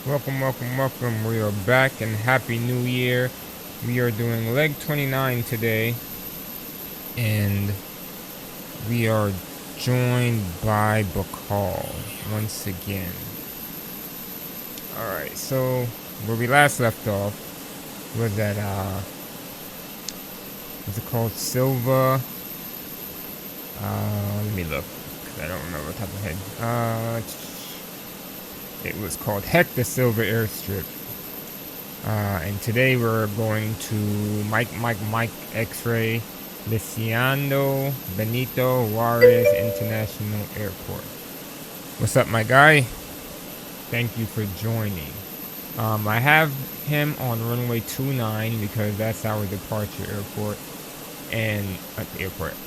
Welcome, welcome, welcome. We are back and Happy New Year. We are doing leg 29 today. And we are joined by Bacall once again. Alright, so where we last left off was at, what's it called? Silva. Let me look, because I don't remember off the top of my head. It was called Hector Silva Airstrip. And today we're going to Mike X-Ray Luciano Benito Juarez International Airport. What's up, my guy? Thank you for joining. I have him on runway 29 because that's our departure airport and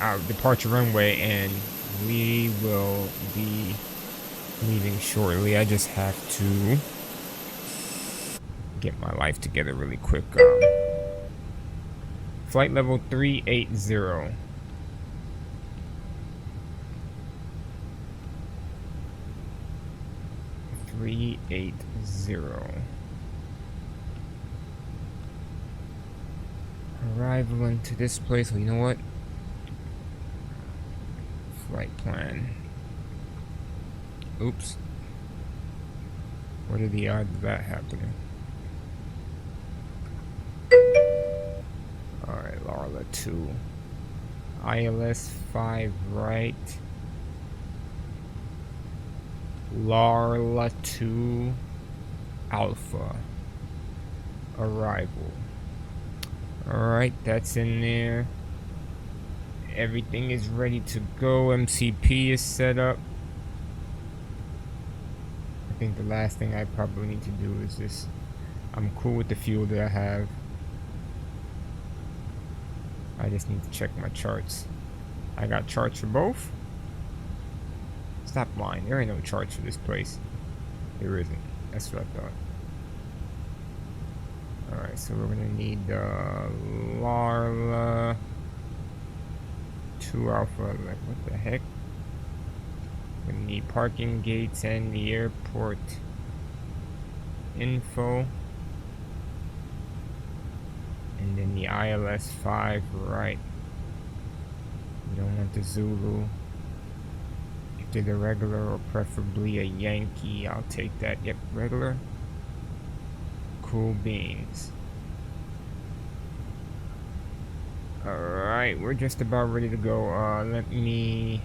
our departure runway, and we will be leaving shortly. I just have to get my life together really quick. Flight level 380. 380. Arrival into this place. Well, you know what? Flight plan. Oops. What are the odds of that happening? Alright, Larla 2. ILS 5 right. Larla 2 Alpha. Arrival. Alright, that's in there. Everything is ready to go. MCP is set up. I think the last thing I probably need to do is this. I'm cool with the fuel that I have. I just need to check my charts. I got charts for both. Stop lying. There ain't no charts for this place. There isn't. That's what I thought. Alright, so we're gonna need Larla 2 Alpha. Like, what the heck? We're gonna need parking gates and the airport info. And then the ILS 5 right. You don't want the Zulu. If they're the regular or preferably a Yankee, I'll take that. Yep, regular. Cool beans. Alright, we're just about ready to go. Let me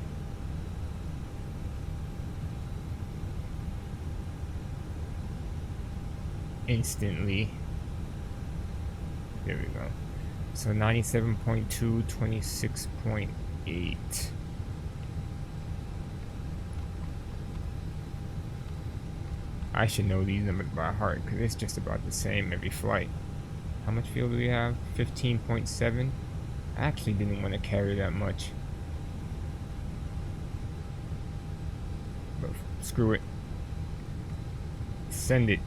instantly. There we go. So 97.2, 26.8. I should know these numbers by heart because it's just about the same every flight. How much fuel do we have? 15.7. I actually didn't want to carry that much. But screw it. Send it.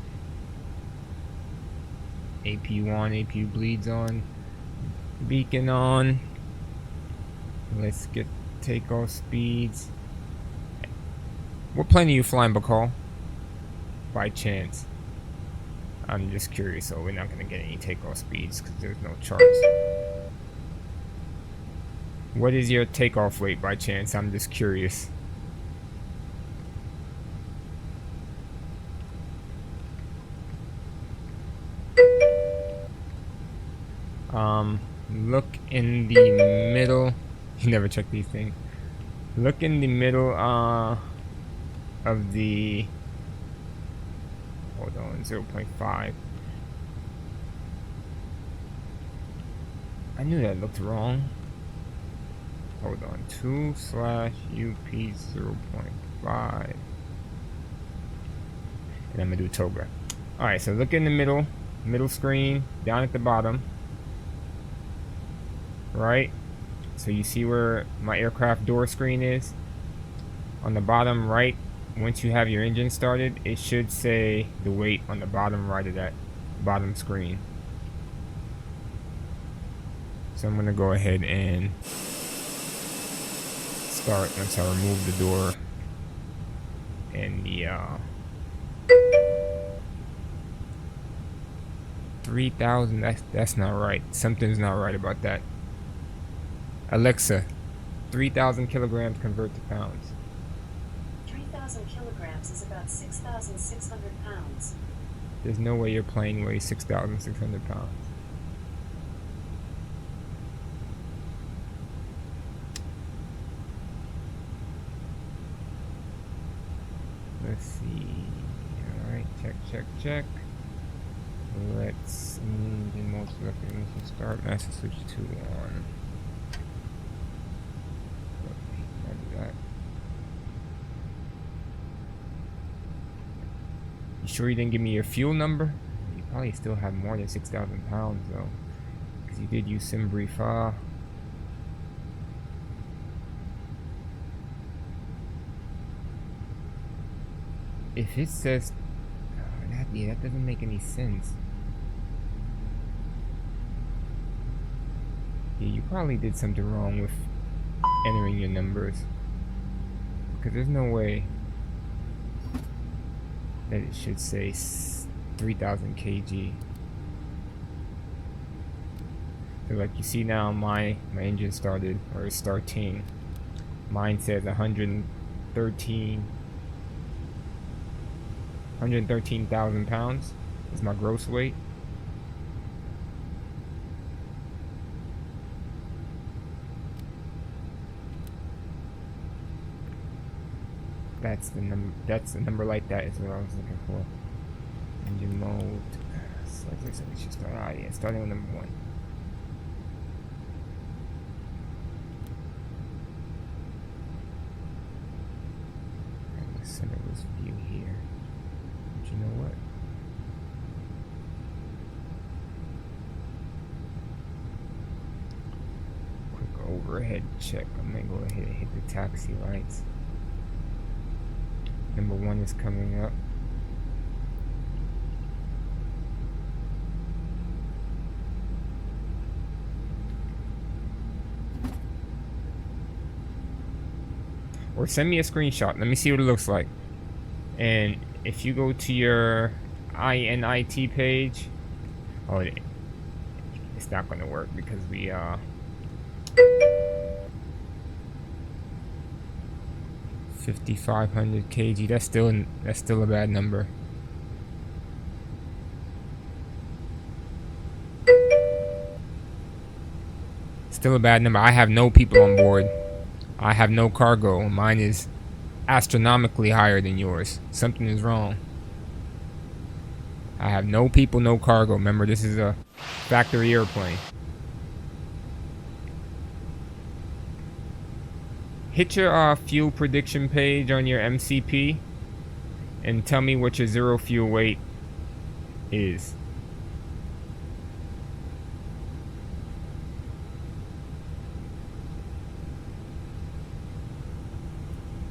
AP1, AP bleeds on. Beacon on. Let's get takeoff speeds. What plane are you flying, Bacall? By chance. I'm just curious, so we're not going to get any takeoff speeds because there's no charts. What is your takeoff weight by chance? I'm just curious. Look in the middle. You never check these things. Look in the middle of the, hold on, 0.5. I knew that looked wrong. Hold on, 2/UP 0.5. And I'm gonna do toga. Alright, so look in the middle screen, down at the bottom. Right? So you see where my aircraft door screen is? On the bottom right, once you have your engine started, it should say the weight on the bottom right of that bottom screen. So I'm gonna go ahead and start once I remove the door and the 3,000. That's not right. Something's not right about that. Alexa, 3,000 kilograms convert to pounds. 3,000 kilograms is about 6,600 pounds. There's no way your plane weighs 6,600 pounds. Let's see. Alright, check. Let's engine mode selected. Ignition start. Master switch to on. That. You sure you didn't give me your fuel number? You probably still have more than 6,000 pounds though, because you did use sim brief. If it says that doesn't make any sense. Yeah, you probably did something wrong with entering your numbers, because there's no way that it should say 3,000 kg. So like you see now, my engine started, or is starting. Mine says 113,000 pounds is my gross weight. That's the number. That's the number like that is what I was looking for. Engine mode. So we should start. Yeah, starting with number 1. And the center this view here. But you know what? Quick overhead check. I'm gonna go ahead and hit the taxi lights. Number 1 is coming up. Or send me a screenshot. Let me see what it looks like. And if you go to your INIT page, oh, it's not going to work because we 5,500 kg. That's still a bad number. Still a bad number. I have no people on board. I have no cargo. Mine is astronomically higher than yours. Something is wrong. I have no people, no cargo. Remember, this is a factory airplane. Hit your fuel prediction page on your MCP and tell me what your zero fuel weight is.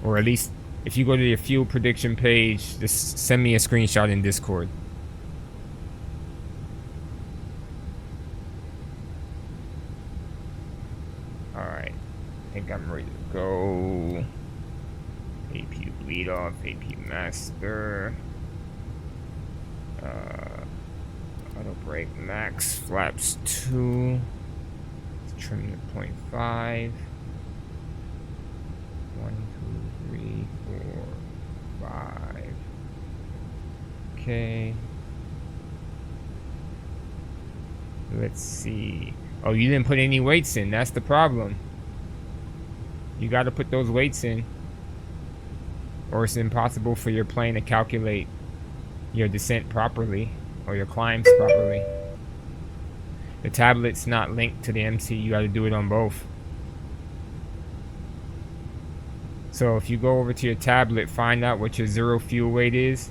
Or at least, if you go to your fuel prediction page, just send me a screenshot in Discord. Alright, I think I'm ready to go. AP bleed off, AP master. Auto brake max, flaps 2. Let's trim to 0.5. 1, 2, 3, 4, 5. Okay. Let's see. Oh, you didn't put any weights in. That's the problem. You got to put those weights in, or it's impossible for your plane to calculate your descent properly or your climbs properly. The tablet's not linked to the MC. You got to do it on both. So if you go over to your tablet, find out what your zero fuel weight is,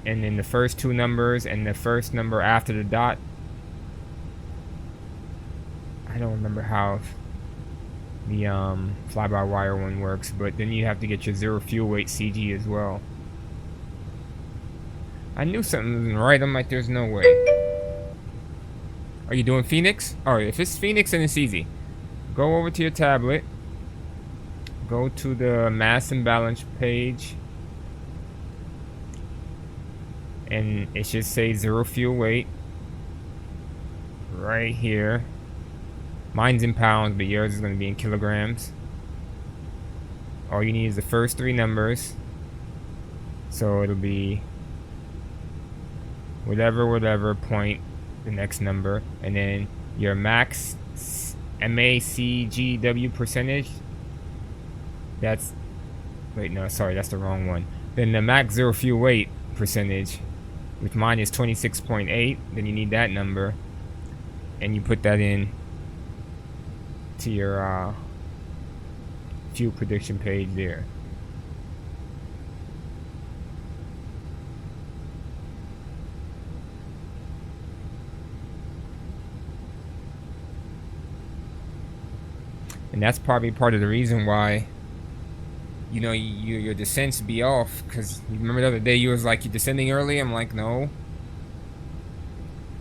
and then the first 2 numbers and the first number after the dot. I don't remember how the fly-by-wire one works, but then you have to get your zero fuel weight CG as well. I knew something wasn't right. I'm like, there's no way. Are you doing Phoenix? Oh, if it's Phoenix, then it's easy. Go over to your tablet. Go to the mass and balance page, and it should say zero fuel weight. right here. Mine's in pounds, but yours is going to be in kilograms. All you need is the first three numbers. So it'll be whatever point, the next number, and then your max MACGW percentage. That's, wait, no, sorry, that's the wrong one. Then the max zero fuel weight percentage, which mine is 26.8. Then you need that number, and you put that in to your fuel prediction page there. And that's probably part of the reason why, you know, your descents be off. Because you remember the other day you was like, you're descending early? I'm like, no.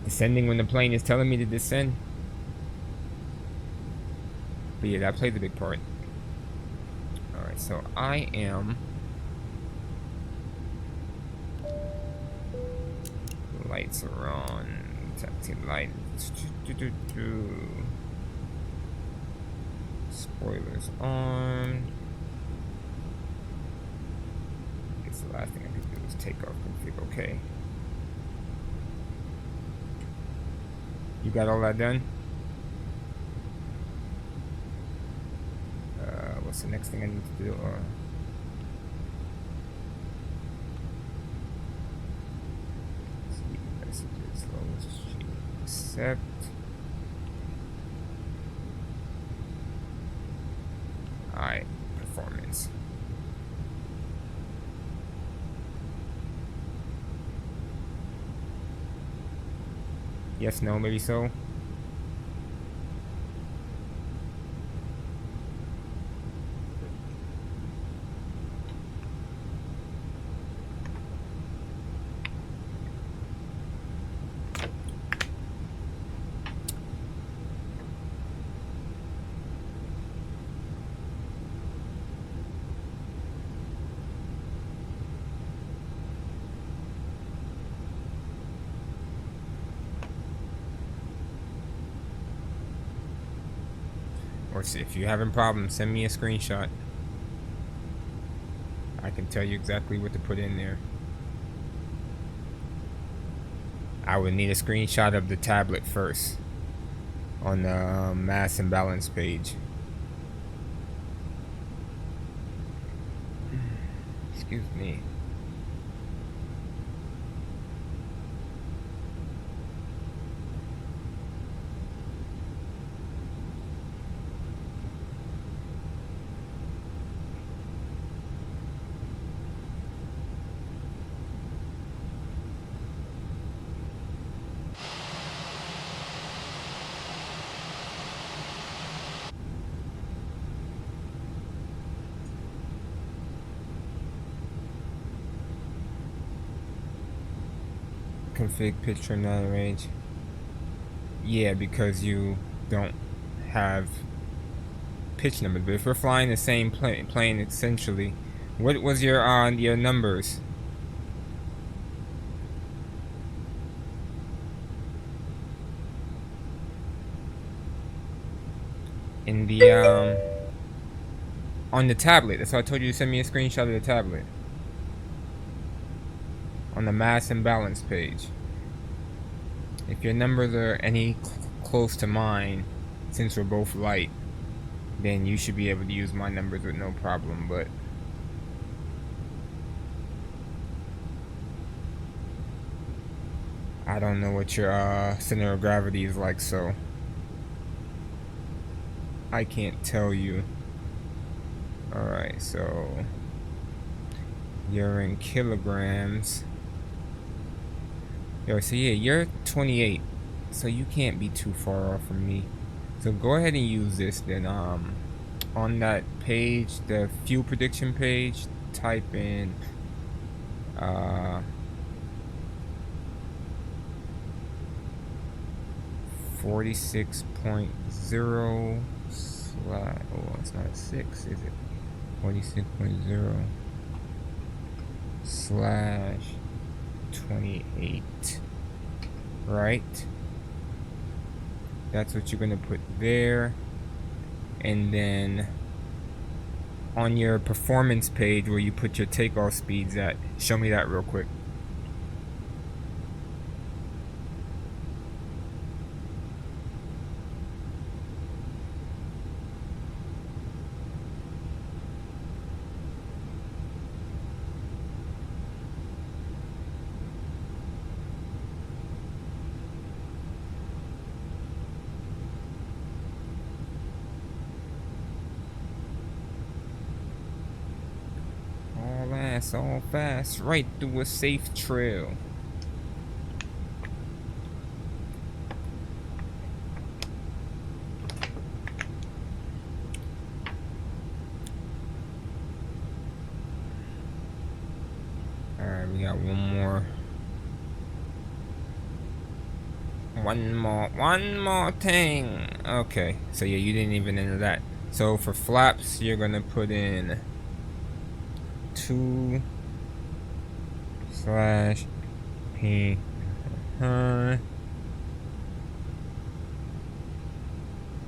Descending when the plane is telling me to descend. But yeah, that plays a big part. Alright, so I am... Lights are on. Taxi lights. Spoilers on. I guess the last thing I could do is take off config. Okay. You got all that done? What's the next thing I need to do? Messages. Accept. Alright, performance. Yes, no, maybe so. Or if you're having problems, send me a screenshot. I can tell you exactly what to put in there. I would need a screenshot of the tablet first on the mass and balance page. Excuse me. Config pitch trim down range. Yeah, because you don't have pitch numbers. But if we're flying the same plane essentially, what was your numbers? In the on the tablet. That's why I told you to send me a screenshot of the tablet. On the mass and balance page. If your numbers are any close to mine, since we're both light, then you should be able to use my numbers with no problem. But I don't know what your center of gravity is like, so I can't tell you. Alright, so you're in kilograms. Yo, so yeah, you're 28, so you can't be too far off from me. So go ahead and use this then. On that page, the fuel prediction page, type in 46.0 slash, oh, it's not 6, is it? 46.0 slash 28, right? That's what you're gonna put there. And then on your performance page where you put your takeoff speeds at, show me that real quick. All ass, all fast, right through a safe trail. Alright, we got one more thing. Okay, so yeah, you didn't even enter that. So for flaps, you're gonna put in 2/P.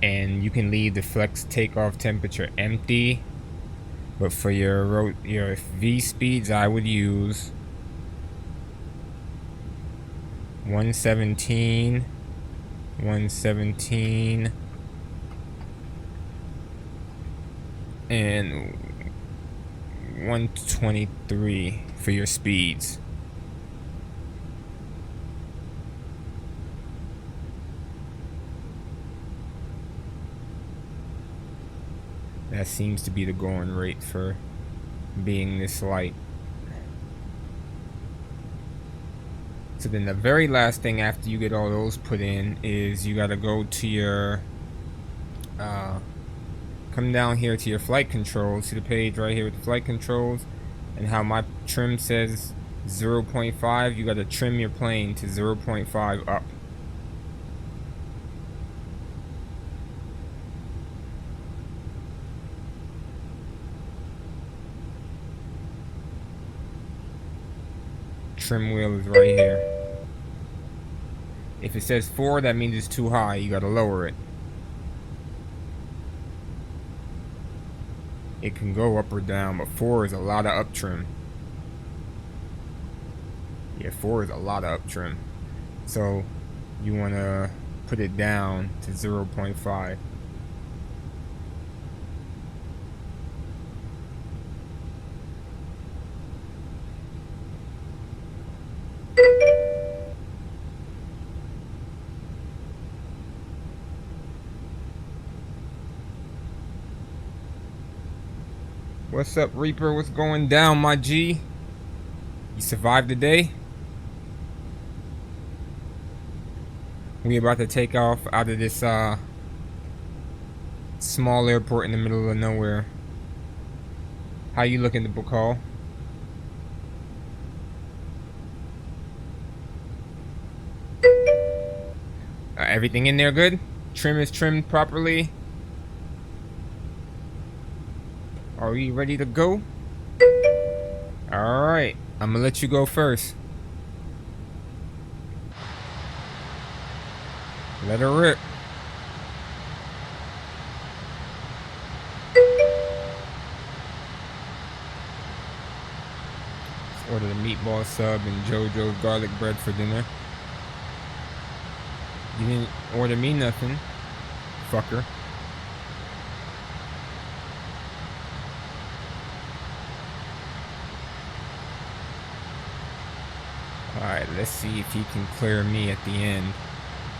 And you can leave the flex takeoff temperature empty, but for your V speeds, I would use 117, 117, and 123 for your speeds. That seems to be the going rate for being this light. So then the very last thing after you get all those put in is you gotta go to your come down here to your flight controls. See the page right here with the flight controls and how my trim says 0.5. You gotta trim your plane to 0.5 up. Trim wheel is right here. If it says 4, that means it's too high. You gotta lower it. It can go up or down, but 4 is a lot of up trim. Yeah, 4 is a lot of up trim. So you wanna put it down to 0.5. What's up, Reaper? What's going down, my G? You survived the day? We about to take off out of this small airport in the middle of nowhere. How you looking, the Bacall? Everything in there good? Trim is trimmed properly? Are we ready to go? Alright, I'm gonna let you go first. Let her rip. Let's order the meatball sub and JoJo's garlic bread for dinner. You didn't order me nothing, fucker. Alright, let's see if he can clear me at the end.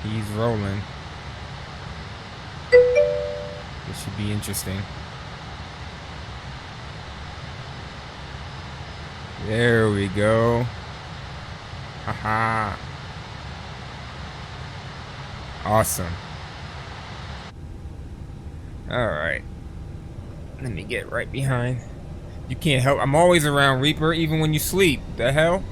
He's rolling. This should be interesting. There we go. Haha. Awesome. Alright. Let me get right behind. You can't help. I'm always around, Reaper, even when you sleep. The hell?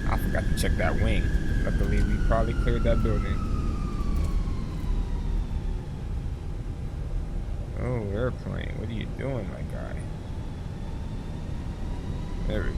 I forgot to check that wing. Luckily, we probably cleared that building. Oh, airplane. What are you doing, my guy? There we go.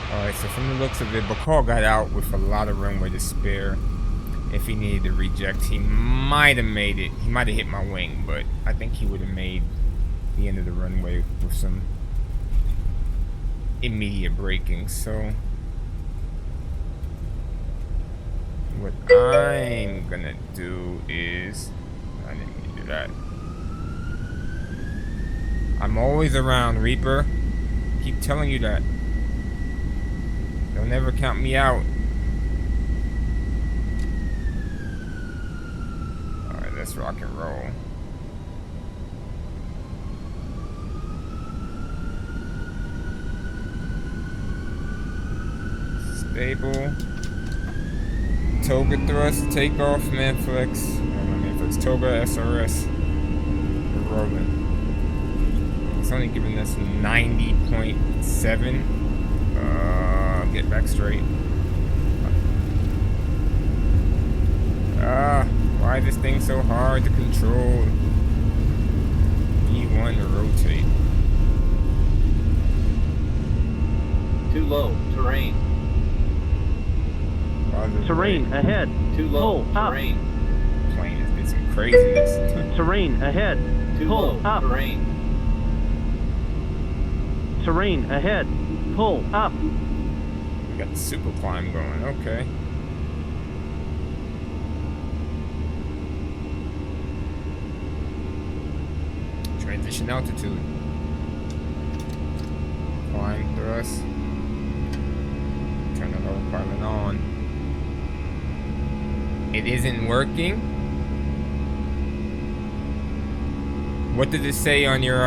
Alright, so from the looks of it, Bacall got out with a lot of runway to spare. If he needed to reject, he might have made it. He might have hit my wing, but I think he would have made the end of the runway with some immediate braking. So what I'm gonna do is, I didn't mean to do that. I'm always around, Reaper. Keep telling you that. Don't ever count me out. Alright, let's rock and roll. Stable. Toga thrust, takeoff, Manflex. No, Manflex, Toga, SRS. We're rolling. It's only giving us 90.7. Get back straight. Why is this thing so hard to control? E1 to rotate. Too low, terrain. Terrain ahead. Too low, Pull up. terrain. Plane has did some craziness. Terrain ahead. Too Pull low, up. terrain. Terrain ahead. Pull up. We got the super climb going. Okay. Transition altitude. Climb thrust. Turn the autopilot on. It isn't working. What did it say on your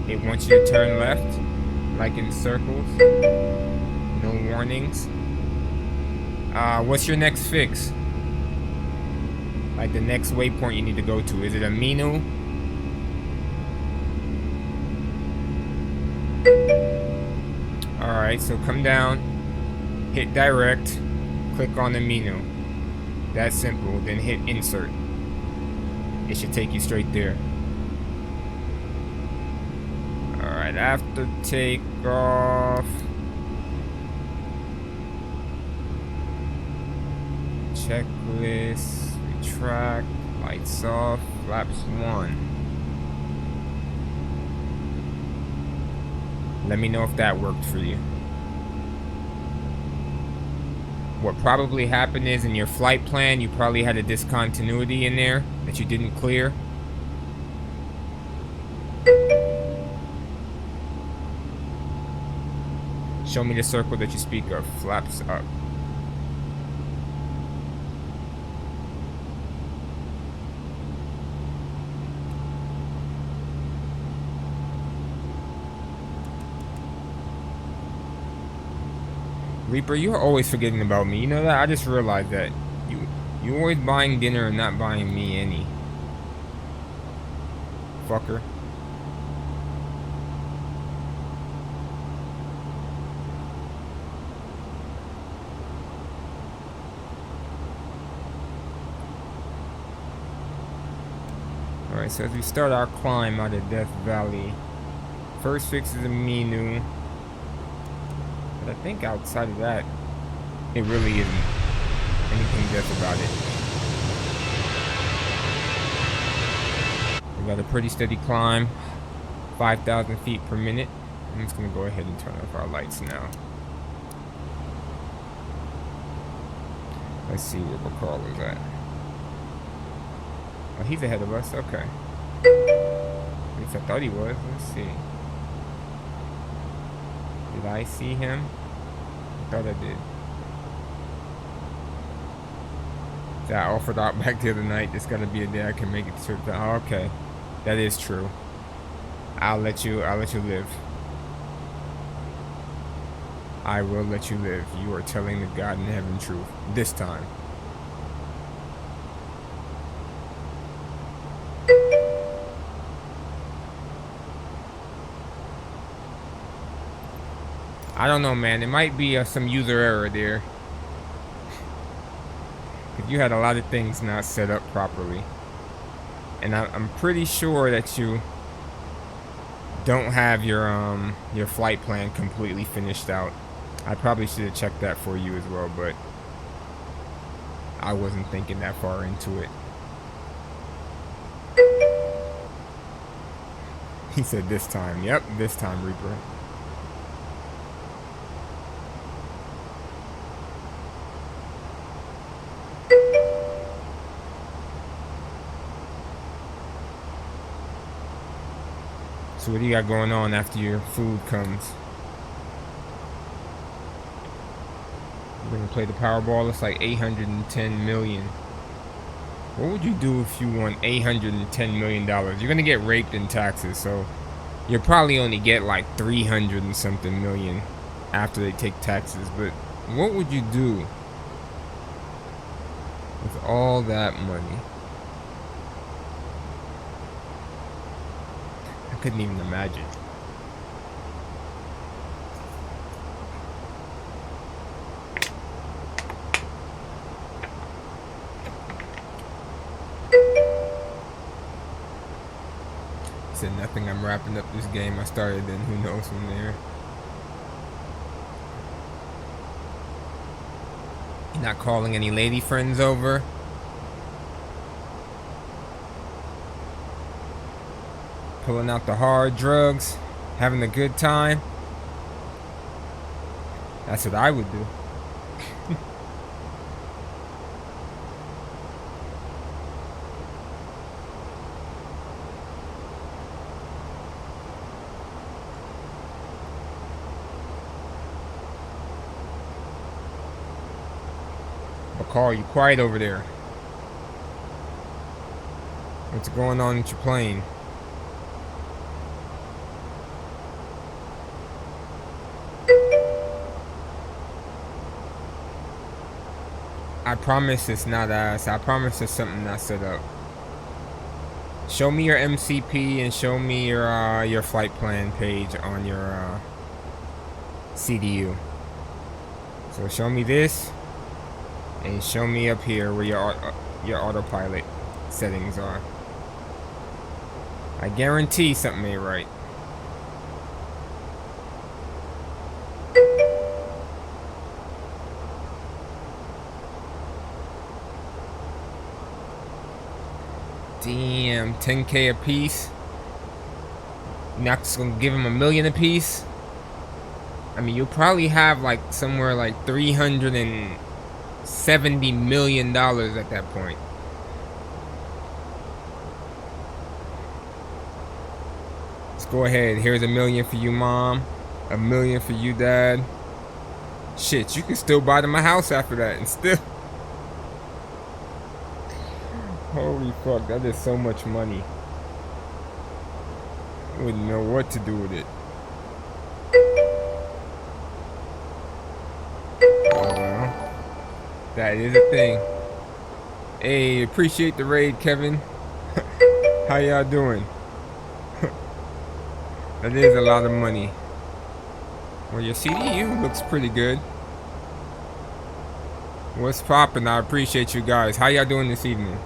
it wants you to turn left, like in circles. No warnings. What's your next fix? Like the next waypoint you need to go to. Is it a Minu? Alright, so come down, hit direct, click on the Minu. That's simple. Then hit insert. It should take you straight there. Alright, after takeoff, checklist, retract, lights off, flaps 1. Let me know if that worked for you. What probably happened is in your flight plan, you probably had a discontinuity in there that you didn't clear. Show me the circle that you speak of. Flaps up. Reaper, you're always forgetting about me. You know that? I just realized that. You always buying dinner and not buying me any. Fucker. Alright, so as we start our climb out of Death Valley, first fix is a Minu. But I think outside of that, it really isn't anything death about it. We got a pretty steady climb, 5,000 feet per minute. I'm just gonna go ahead and turn off our lights now. Let's see where McCall is at. Oh, he's ahead of us. Okay. At least I thought he was. Let's see. Did I see him? I thought I did. That I offered out back the other night. There's gotta be a day I can make it to. Oh, okay, that is true. I'll let you live. I will let you live. You are telling the God in heaven truth this time. I don't know, man. It might be some user error there. Because you had a lot of things not set up properly. And I'm pretty sure that you don't have your flight plan completely finished out. I probably should have checked that for you as well, but I wasn't thinking that far into it. He said this time. Yep, this time, Reaper. So what do you got going on after your food comes? You're gonna play the Powerball? It's like 810 million. What would you do if you won $810 million? You're gonna get raped in taxes, so you'll probably only get like 300 and something million after they take taxes. But what would you do with all that money? I couldn't even imagine. Said nothing. I'm wrapping up this game. I started, then who knows from there. You're not calling any lady friends over? Pulling out the hard drugs, having a good time? That's what I would do. Carl, you quiet over there. What's going on with your plane? I promise it's not us. I promise it's something not set up. Show me your MCP and show me your flight plan page on your CDU. So show me this. And show me up here where your autopilot settings are. I guarantee something ain't right. Damn, 10K a piece. You're not just gonna give him $1 million a piece. I mean, you'll probably have like somewhere like $370 million at that point. Let's go ahead. Here's $1 million for you, Mom. $1 million for you, Dad. Shit, you can still buy them a house after that and still. Holy fuck, that is so much money. I wouldn't know what to do with it. Oh well. That is a thing. Hey, appreciate the raid, Kevin. How y'all doing? That is a lot of money. Well, your CDU looks pretty good. What's poppin'? I appreciate you guys. How y'all doing this evening?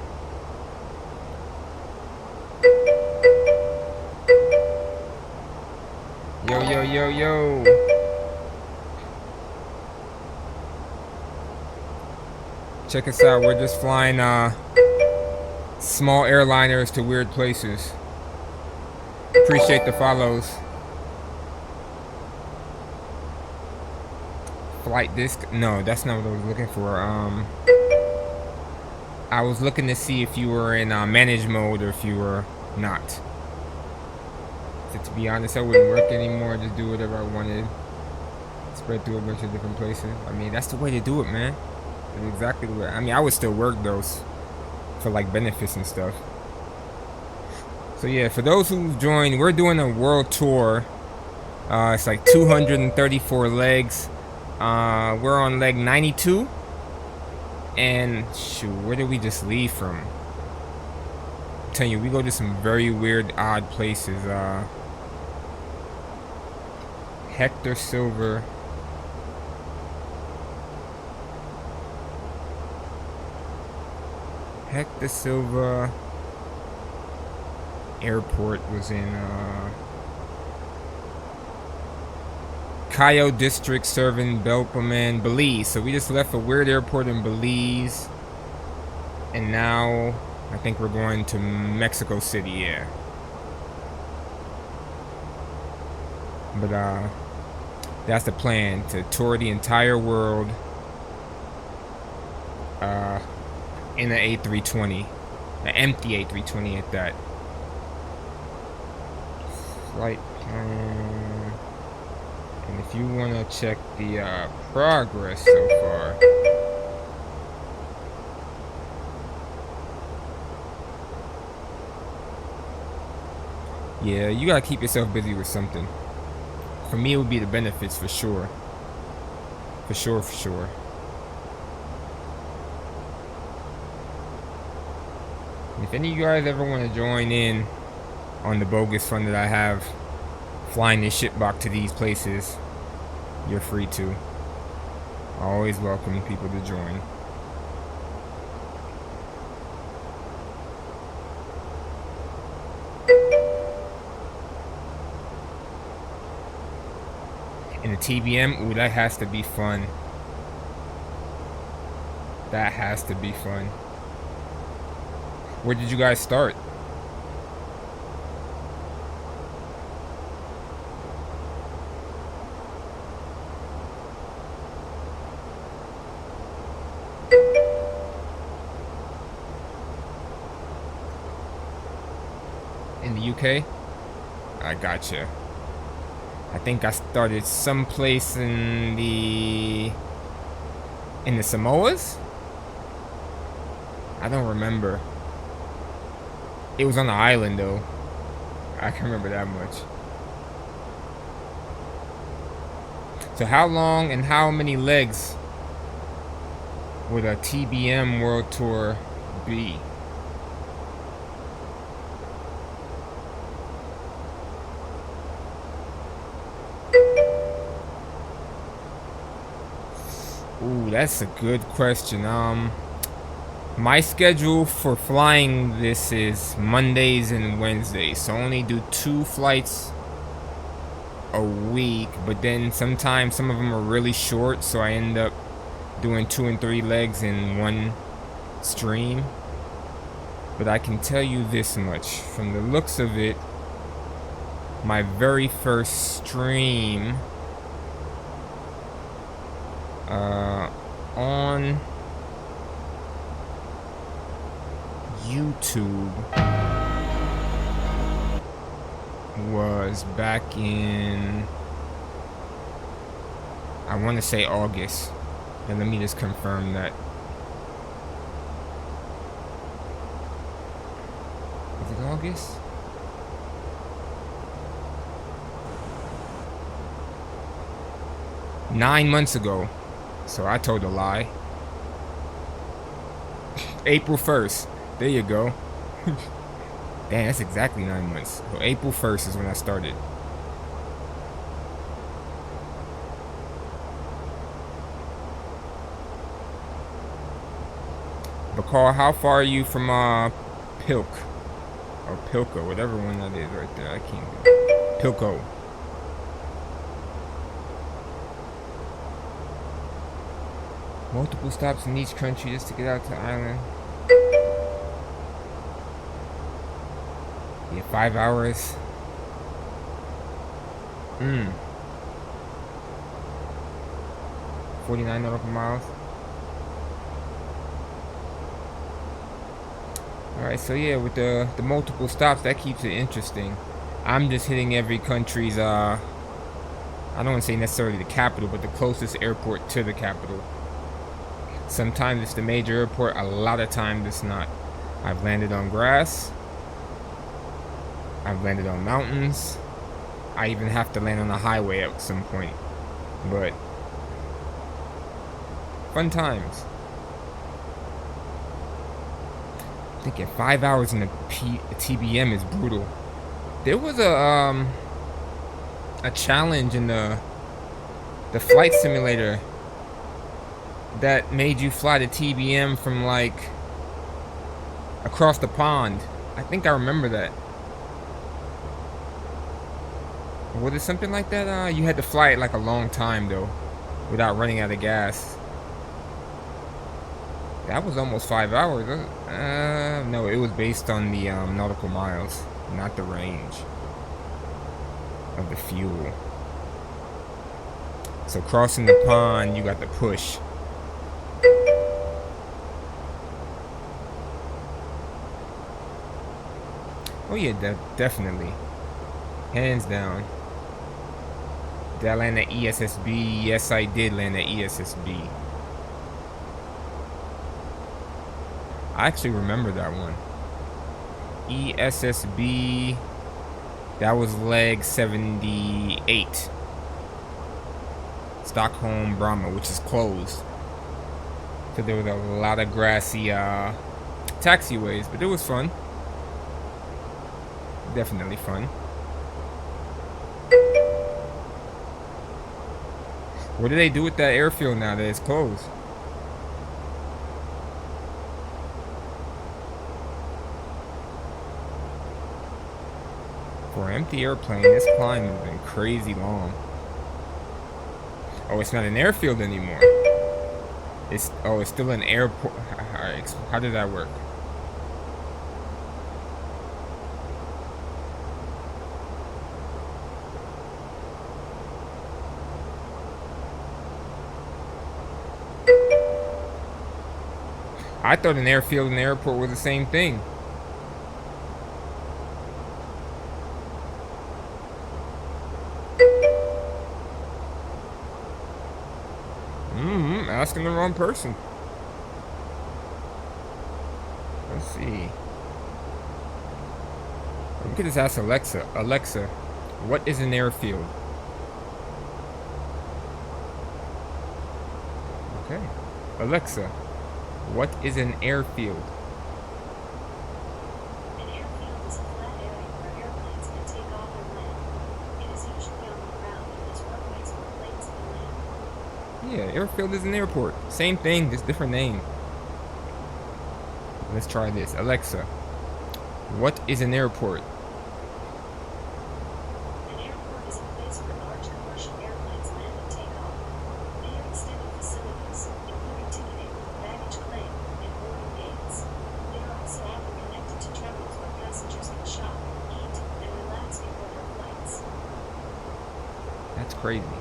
Yo, yo, yo, yo. Check us out. We're just flying small airliners to weird places. Appreciate the follows. Flight disc? No, that's not what I was looking for. I was looking to see if you were in manage mode or if you were not. So to be honest, I wouldn't work anymore. Just do whatever I wanted. Spread through a bunch of different places. I mean, that's the way to do it, man. That's exactly the way. I mean, I would still work those for like benefits and stuff. So yeah, for those who joined, we're doing a world tour. It's like 234 legs. We're on leg 92. And shoot, where did we just leave from? I'm telling you, we go to some very weird, odd places. Hector Silver. Hector Silva Airport was in Cayo District serving Belpaman, Belize. So we just left a weird airport in Belize. And now I think we're going to Mexico City, yeah. But that's the plan, to tour the entire world in an A320. An empty A320 at that. Flight plan. And if you want to check the progress so far. Yeah, you gotta keep yourself busy with something. For me, it would be the benefits for sure. For sure, for sure. If any of you guys ever want to join in on the bogus fun that I have flying this ship back to these places, you're free to. I always welcome people to join. And the TBM, ooh, that has to be fun. That has to be fun. Where did you guys start? In the UK? I gotcha. I think I started someplace in the Samoas? I don't remember. It was on the island though. I can remember that much. So how long and how many legs would a TBM World Tour be? Ooh, that's a good question. My schedule for flying this is Mondays and Wednesdays, so I only do 2 flights a week, but then sometimes some of them are really short, so I end up doing 2 and 3 legs in one stream. But I can tell you this much, from the looks of it, my very first stream on YouTube was back in, I want to say August, and let me just confirm that. Was it August? Nine months ago. So I told a lie. April 1st. There you go. Damn, that's exactly 9 months. So April 1st is when I started. But Carl, how far are you from Pilk? Or Pilco, whatever one that is right there. I can't do. Pilco. Multiple stops in each country just to get out to the island. Yeah, 5 hours. 49 nautical miles. Alright, so yeah, with the multiple stops, that keeps it interesting. I'm just hitting every country's, I don't want to say necessarily the capital, but the closest airport to the capital. Sometimes it's the major airport, a lot of times it's not. I've landed on grass. I've landed on mountains. I even have to land on a highway at some point. But fun times. I'm thinking 5 hours in a TBM is brutal. There was a challenge in the flight simulator that made you fly the TBM from like across the pond. I think I remember that. Was it something like that? You had to fly it like a long time though, without running out of gas. That was almost 5 hours. No, it was based on the nautical miles, not the range of the fuel. So crossing the pond, you got the push. Oh yeah, definitely. Hands down. Did I land at ESSB? Yes, I did land at ESSB. I actually remember that one. ESSB. That was leg 78. Stockholm Brahma, which is closed. So there was a lot of grassy taxiways, but it was fun. Definitely fun. What do they do with that airfield now that it's closed? For an empty airplane, this climb has been crazy long. Oh, it's not an airfield anymore. It's still an airport. Alright, how did that work? I thought an airfield and an airport were the same thing. Asking the wrong person. Let's see. We could just ask Alexa. Alexa, what is an airfield? Okay. Alexa, what is an airfield? An airfield is a flat area where airplanes can take off and land. It is usually on the ground and has runways where planes can land. Yeah, airfield is an airport. Same thing, just different name. Let's try this. Alexa, what is an airport? An airport is a place where large commercial airplanes land and take off. They have extended facilities, including ticketing, baggage claim, and boarding gates. They are also often connected to terminals where passengers can shop, eat, and relax before their flights. That's crazy.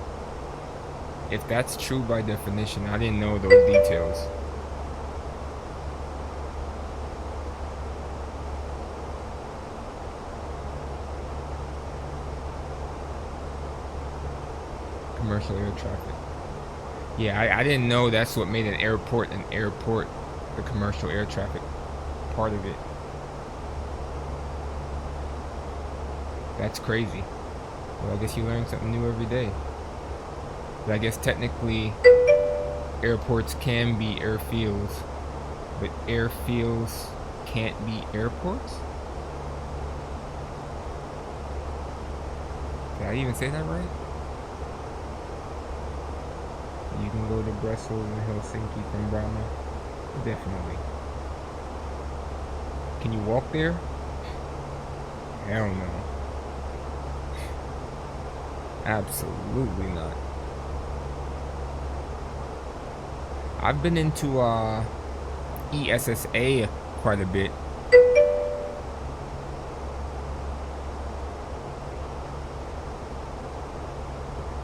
If that's true by definition, I didn't know those details. Commercial air traffic. Yeah, I didn't know that's what made an airport, the commercial air traffic part of it. That's crazy. Well, I guess you learn something new every day. But I guess technically airports can be airfields, but airfields can't be airports? Did I even say that right? You can go to Brussels and Helsinki from Brahma. Definitely. Can you walk there? Hell no. Absolutely not. I've been into ESSA quite a bit.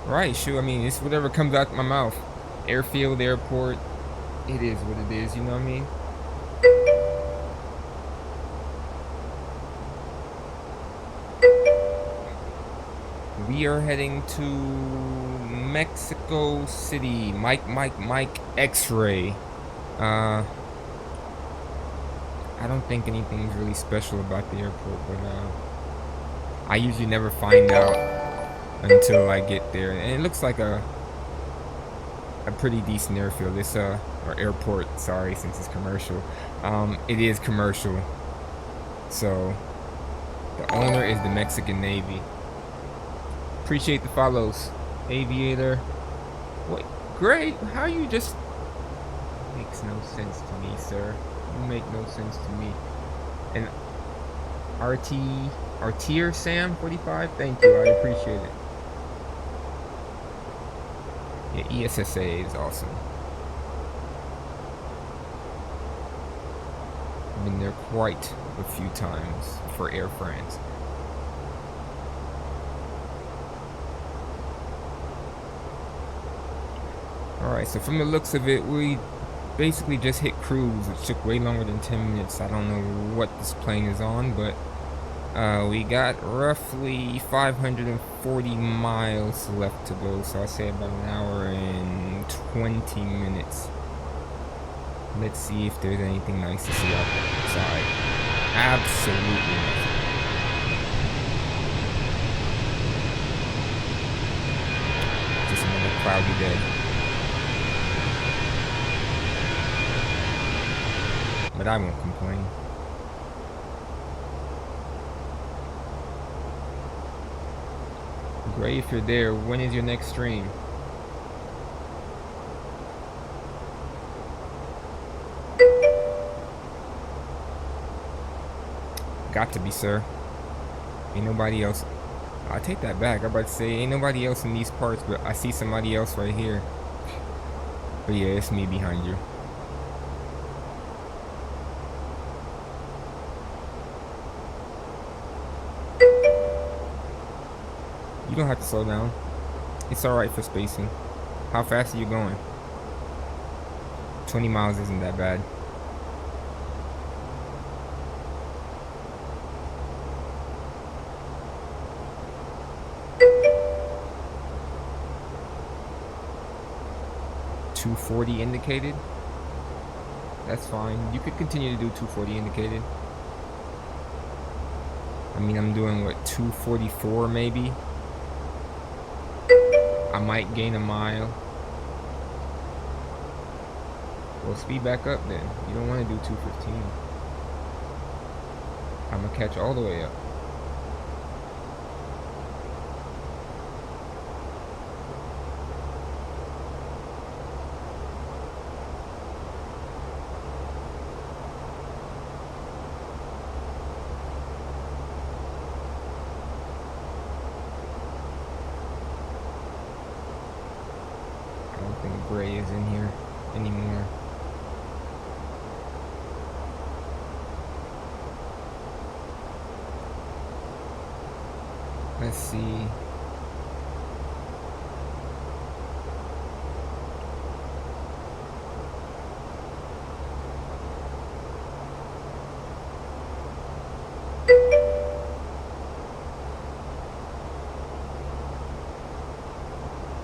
Right, sure. I mean, it's whatever comes out my mouth. Airfield, airport. It is what it is, you know what I mean? We are heading to Mexico City. Mike, X-ray. I don't think anything's really special about the airport, but I usually never find out until I get there. And it looks like a pretty decent airfield. This or airport, sorry, since it's commercial. It is commercial. So the owner is the Mexican Navy. Appreciate the follows, Aviator. Wait, great. How you just makes no sense to me, sir. You make no sense to me. And Artier Sam 45. Thank you. I appreciate it. Yeah, ESSA is awesome. I've been there quite a few times for Air France. Alright, so from the looks of it, we basically just hit cruise, which took way longer than 10 minutes. I don't know what this plane is on, but we got roughly 540 miles left to go, so I'll say about an hour and 20 minutes. Let's see if there's anything nice to see outside. Absolutely nothing. Just another cloudy day. But I won't complain. Gray, if you're there, when is your next stream? Got to be, sir. Ain't nobody else. I take that back. I'm about to say, ain't nobody else in these parts, but I see somebody else right here. But yeah, it's me behind you. You don't have to slow down. It's alright for spacing. How fast are you going? 20 miles isn't that bad. .240 indicated. That's fine. You could continue to do 240 indicated. I mean, I'm doing what, 244 maybe. I might gain a mile. Well, speed back up then. You don't want to do 215. I'm gonna catch all the way up. Gray is in here anymore. Let's see.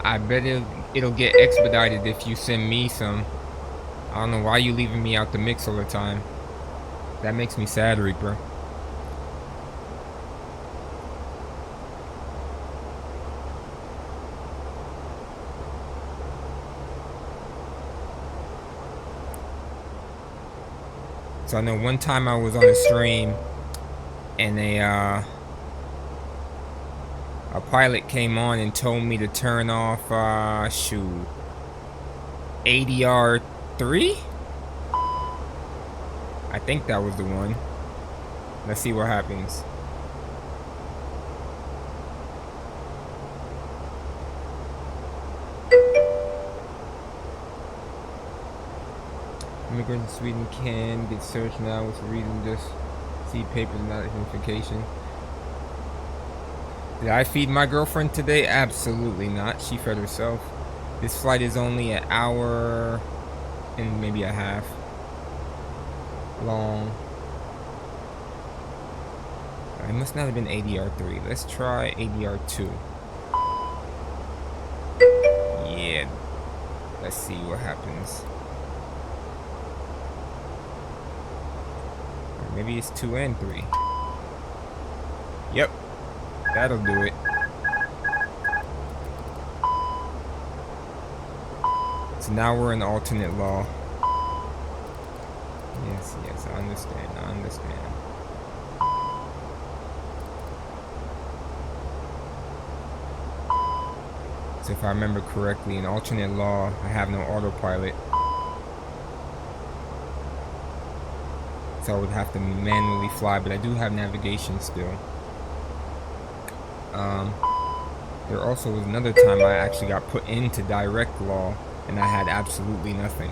I bet it'll get expedited if you send me some. I don't know why you leaving me out the mix all the time. That makes me sad, Reaper. So I know one time I was on a stream and a pilot came on and told me to turn off ADR 3? I think that was the one. Let's see what happens. Immigrants in Sweden can get searched now with reading this. See papers, not identification. Did I feed my girlfriend today? Absolutely not. She fed herself. This flight is only an hour and maybe a half long. It must not have been ADR 3. Let's try ADR 2. Let's see what happens. Or maybe it's 2 and 3. Yep, that'll do it. So now we're in alternate law. Yes, I understand. So if I remember correctly, in alternate law, I have no autopilot. So I would have to manually fly, but I do have navigation still. There also was another time I actually got put into direct law, and I had absolutely nothing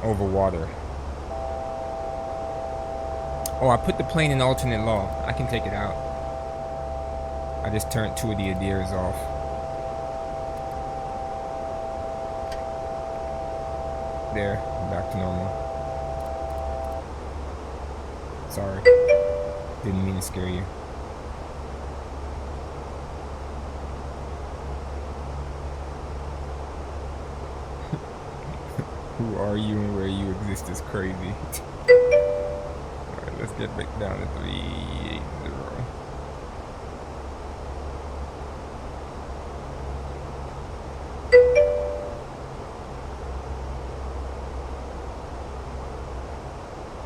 over water. Oh, I put the plane in alternate law. I can take it out. I just turned 2 of the ADIRs off. There, back to normal. Sorry. Didn't mean to scare you. Who are you and where you exist is crazy. Alright, let's get back down to 380.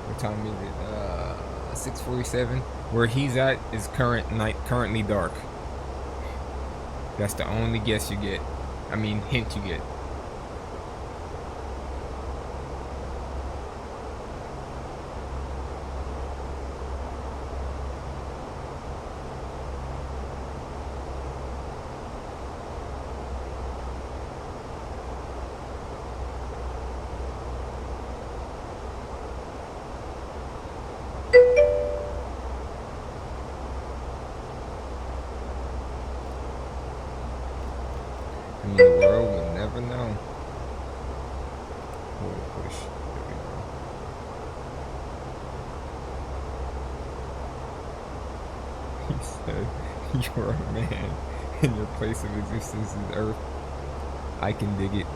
What time is it? 6:47. Where he's at is currently dark. That's the only guess you get. I mean, hint you get. I mean, the world will never know. Forward push. There we go. He said, "You're a man, and your place of existence is Earth. I can dig it."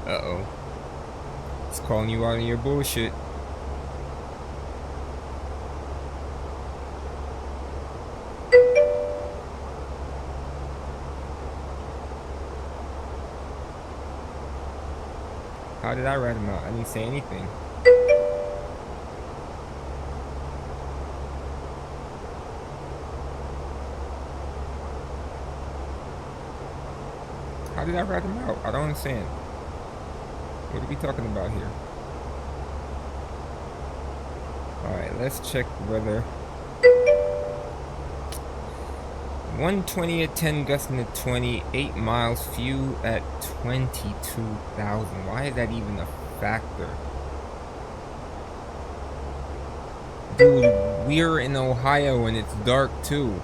Uh-oh. It's calling you out on your bullshit. How did I write him out? I didn't say anything. How did I write him out? I don't understand. What are we talking about here? Alright, let's check weather. 120 at 10, gusting at 20, 8 miles, fuel at 22,000. Why is that even a factor? Dude, we're in Ohio and it's dark too.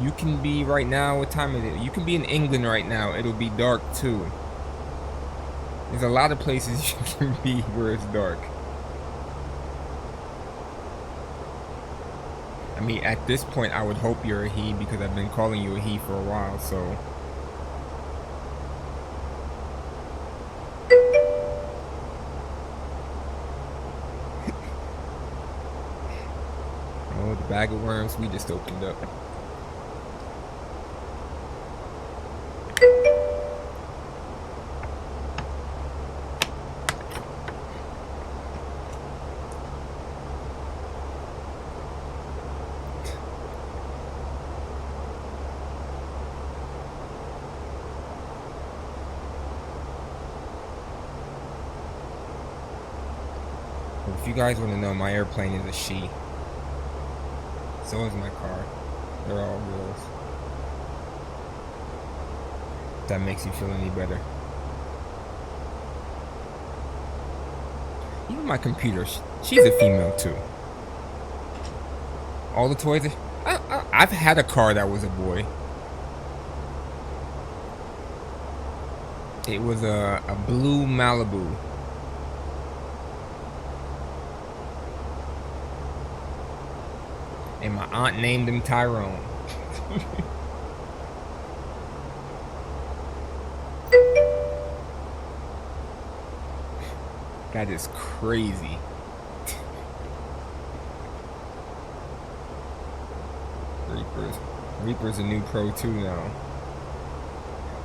You can be right now, what time is it? You can be in England right now, it'll be dark too. There's a lot of places you can be where it's dark. I mean, at this point, I would hope you're a he because I've been calling you a he for a while, so. Oh, the bag of worms we just opened up. If you guys want to know, my airplane is a she. So is my car. They're all girls. If that makes you feel any better. Even my computer, she's a female too. All the toys, I've had a car that was a boy. It was a blue Malibu. And my aunt named him Tyrone. That is crazy. Reaper's a new pro too now.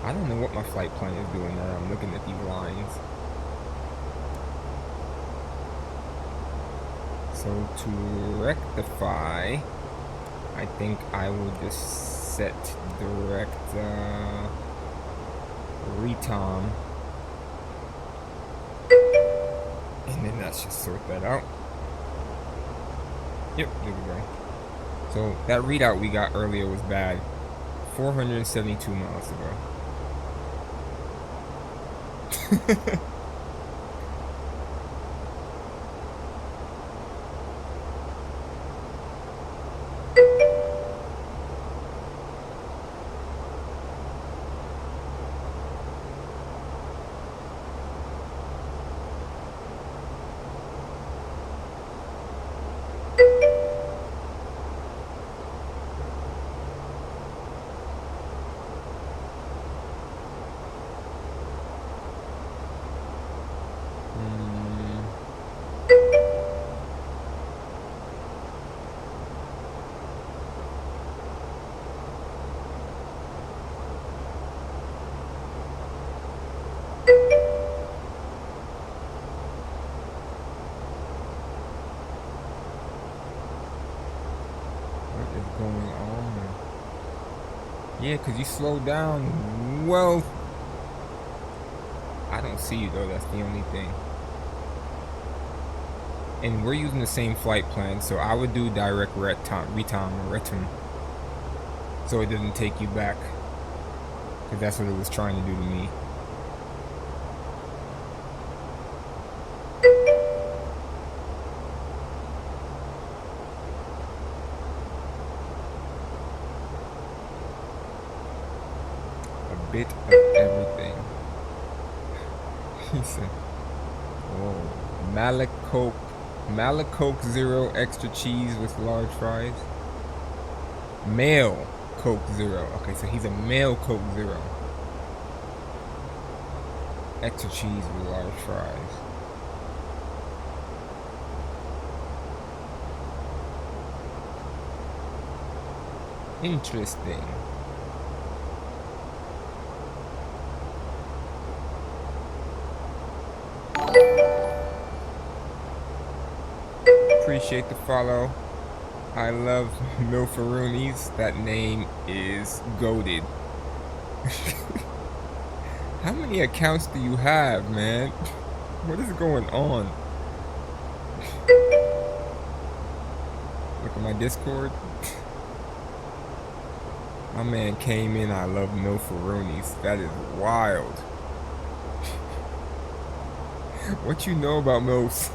I don't know what my flight plan is doing now. I'm looking at these lines. So to rectify, I think I will just set direct retom. And then let's just sort that out. Yep, there we go. So that readout we got earlier was bad. 472 miles to go. Yeah, because you slowed down. Well, I don't see you though. That's the only thing. And we're using the same flight plan, so I would do direct retom, so it doesn't take you back. Because that's what it was trying to do to me. Bit of everything. He said, "Oh, Malacoke Zero extra cheese with large fries. Male Coke Zero. Okay, so he's a male Coke Zero. Extra cheese with large fries. Interesting." Appreciate the follow. I love Milfaroonies. That name is goated. How many accounts do you have, man? What is going on? Look at my Discord. My man came in. I love Milfaroonies. That is wild. What you know about MILFs?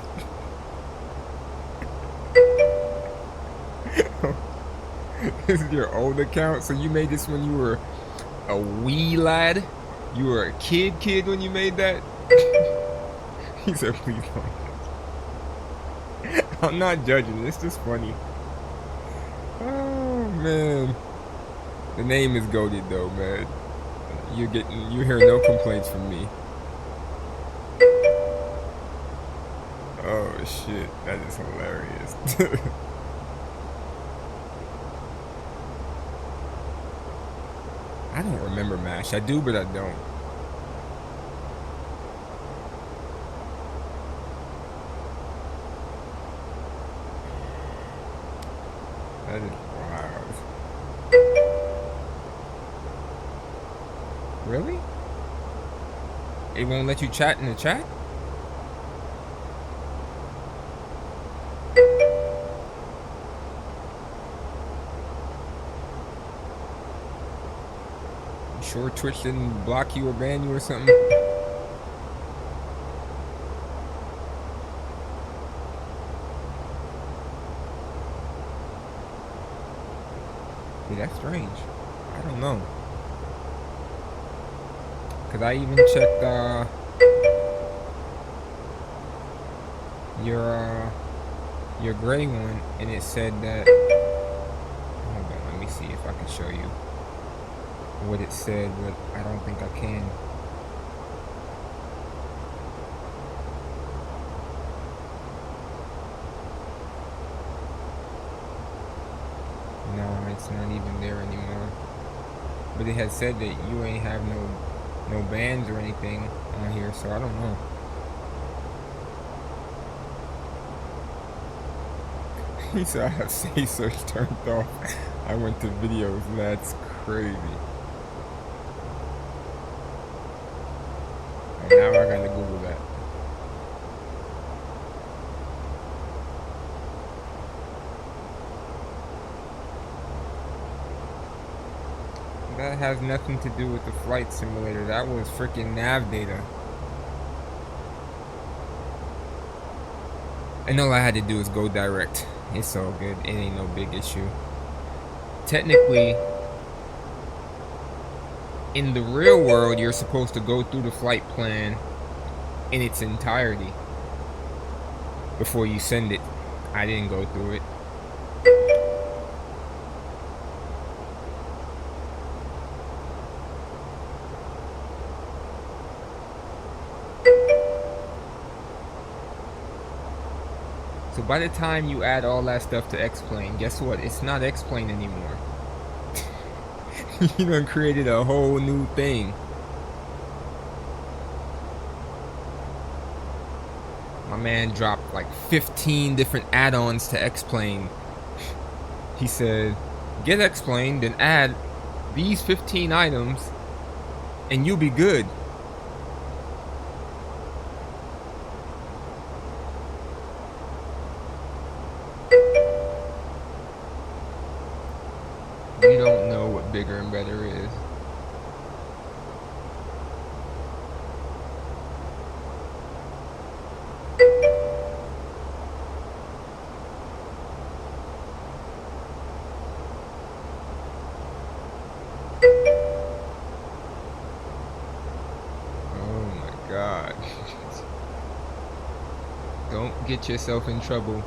This is your old account, so you made this when you were a wee lad? You were a kid when you made that? He said, please don't. I'm not judging, it's just funny. Oh, man. The name is goated though, man. You hear no complaints from me. Oh, shit. That is hilarious. I don't remember MASH. I do, but I don't. That is wild. Really? It won't let you chat in the chat? Sure Twitch didn't block you or ban you or something? Yeah, that's strange. I don't know. Cause I even checked your gray one and it said that see if I can show you what it said, but I don't think I can. No, it's not even there anymore. But it had said that you ain't have no bands or anything on here, so I don't know. He said I have Say Search turned off. I went to videos. That's crazy. And now I gotta Google that. That has nothing to do with the flight simulator. That was freaking nav data. And all I had to do is go direct. It's all good. It ain't no big issue. Technically, in the real world, you're supposed to go through the flight plan in its entirety before you send it. I didn't go through it. So by the time you add all that stuff to X-Plane, guess what? It's not X-Plane anymore. You done created a whole new thing. My man dropped like 15 different add-ons to X-Plane. He said, get X-Plane, then add these 15 items, and you'll be good. You don't know what bigger and better is. Oh my God. Don't get yourself in trouble.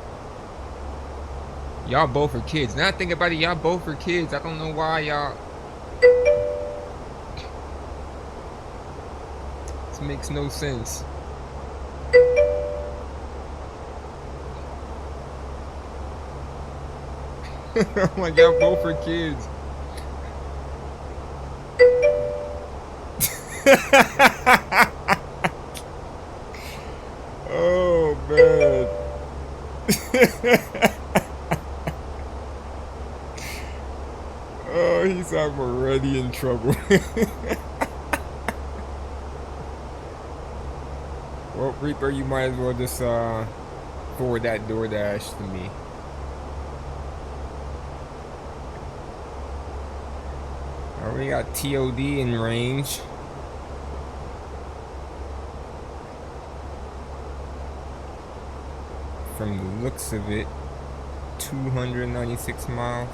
Y'all both are kids. Now I think about it, y'all both are kids. I don't know why y'all... This makes no sense. I'm like, y'all both are kids. Oh, man. Oh, he's already in trouble. Well, Reaper, you might as well just forward that DoorDash to me. I already got TOD in range. From the looks of it, 296 miles.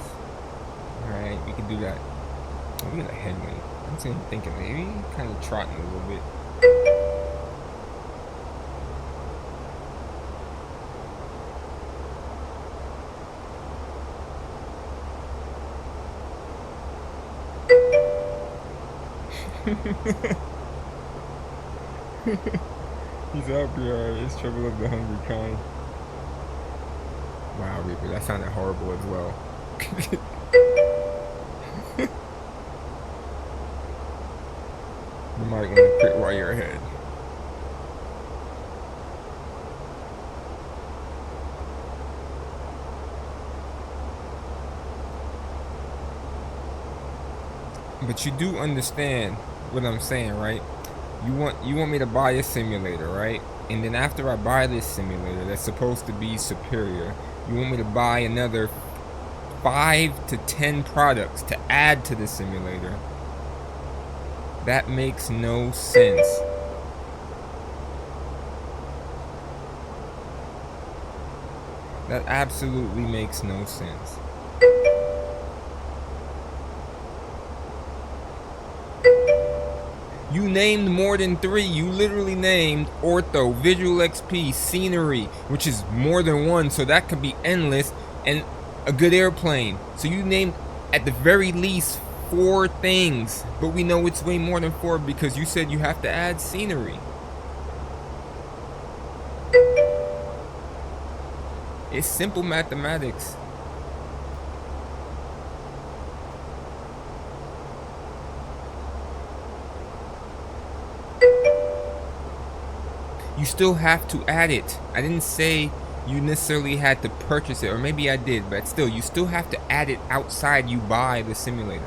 Alright, we can do that. Oh, we got a headwind. I'm thinking maybe kind of trotting a little bit. He's happy, alright. It's trouble of the hungry kind. Wow, Reaper, that sounded horrible as well. You might want to quit while you're ahead. But you do understand what I'm saying, right? You want me to buy a simulator, right? And then after I buy this simulator that's supposed to be superior, you want me to buy another 5 to 10 products to add to the simulator. That makes no sense. That absolutely makes no sense. You named more than 3. You literally named Ortho, Visual XP, Scenery, which is more than 1, so that could be endless, and a good airplane. So you named at the very least 4 things, but we know it's way more than 4 because you said you have to add scenery. It's simple mathematics. You still have to add it. I didn't say you necessarily had to purchase it, or maybe I did, but still, you still have to add it outside you buy the simulator.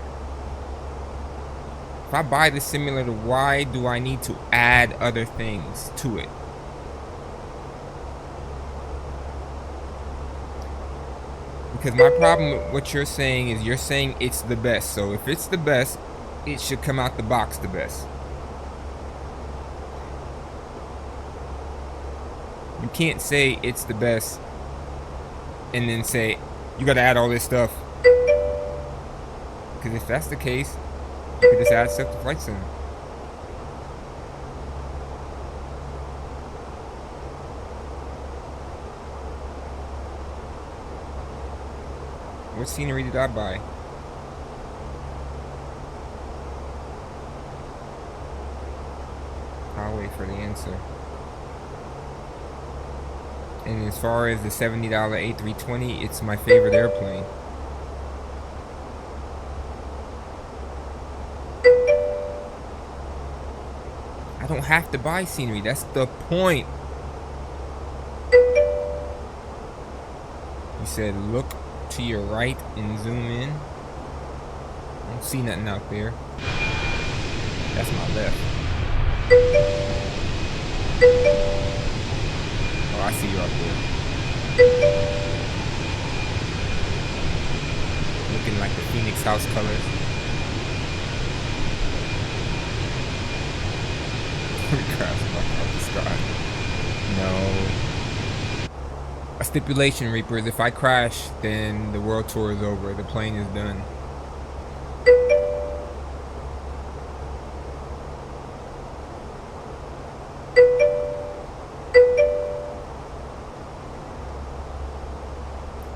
If I buy the simulator, why do I need to add other things to it? Because my problem with what you're saying is you're saying it's the best. So if it's the best, it should come out the box the best. You can't say it's the best and then say you gotta add all this stuff. Because if that's the case, you could just add stuff to Flight Center. What scenery did I buy? I'll wait for the answer. And as far as the $70 A320, it's my favorite airplane. I don't have to buy scenery. That's the point. You said look to your right and zoom in. I don't see nothing out there. That's my left. Oh, I see you out there. Looking like the Phoenix house colors. Crash out the sky. No. A stipulation, Reapers. If I crash, then the world tour is over. The plane is done.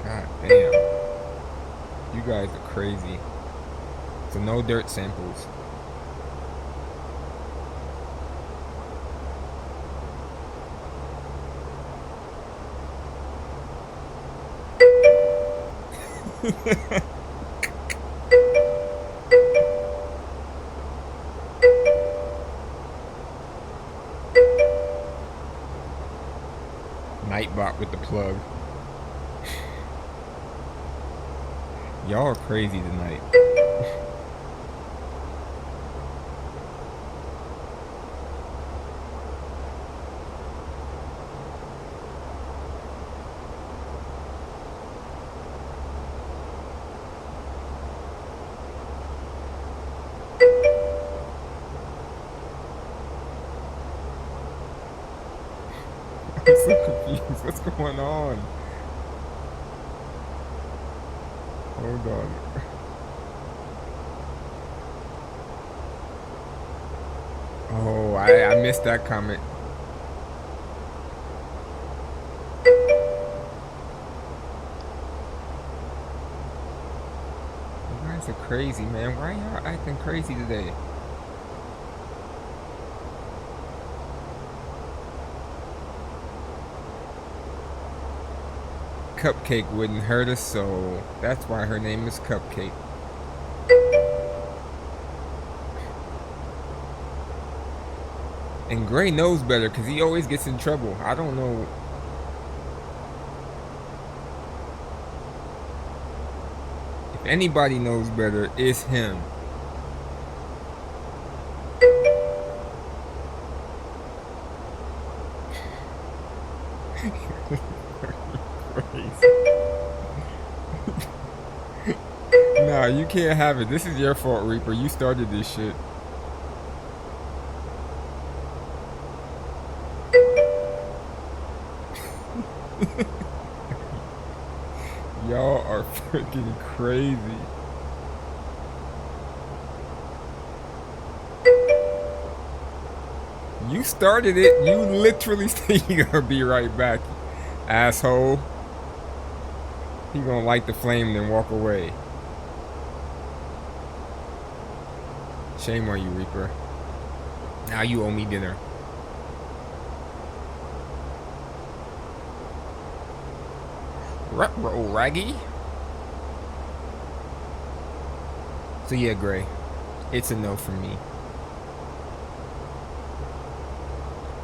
God damn. You guys are crazy. So no dirt samples. Nightbot with the plug. Y'all are crazy tonight. I'm so confused. What's going on? Hold on. Oh, I missed that comment. You guys are crazy, man. Why y'all acting crazy today? Cupcake wouldn't hurt us, so that's why her name is Cupcake. And Gray knows better because he always gets in trouble. I don't know. If anybody knows better, it's him. Nah, you can't have it. This is your fault, Reaper. You started this shit. Y'all are freaking crazy. You started it. You literally said you're gonna be right back, asshole. He gonna light the flame then walk away. Shame on you, Reaper. Now you owe me dinner. Ruh-roh, Raggy. So yeah, Gray. It's a no from me.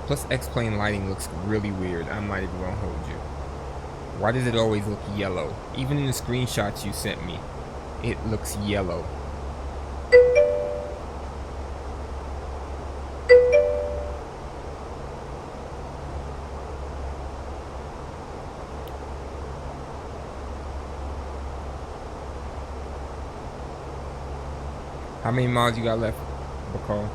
Plus X-Plane lighting looks really weird. I'm not even gonna hold you. Why does it always look yellow? Even in the screenshots you sent me, it looks yellow. How many miles you got left, Bacall?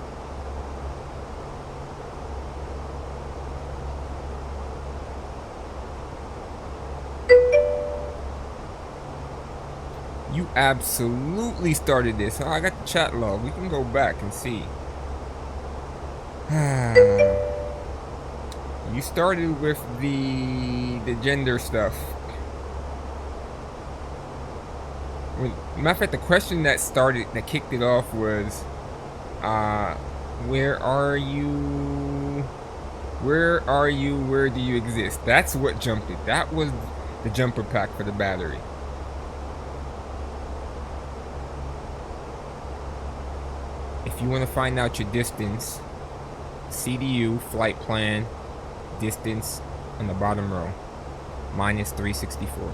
You absolutely started this. Oh, I got the chat log. We can go back and see. You started with the gender stuff. Matter of fact, the question that kicked it off was, where are you? Where are you? Where do you exist? That's what jumped it. That was the jumper pack for the battery. If you want to find out your distance, CDU, flight plan, distance on the bottom row, minus 364.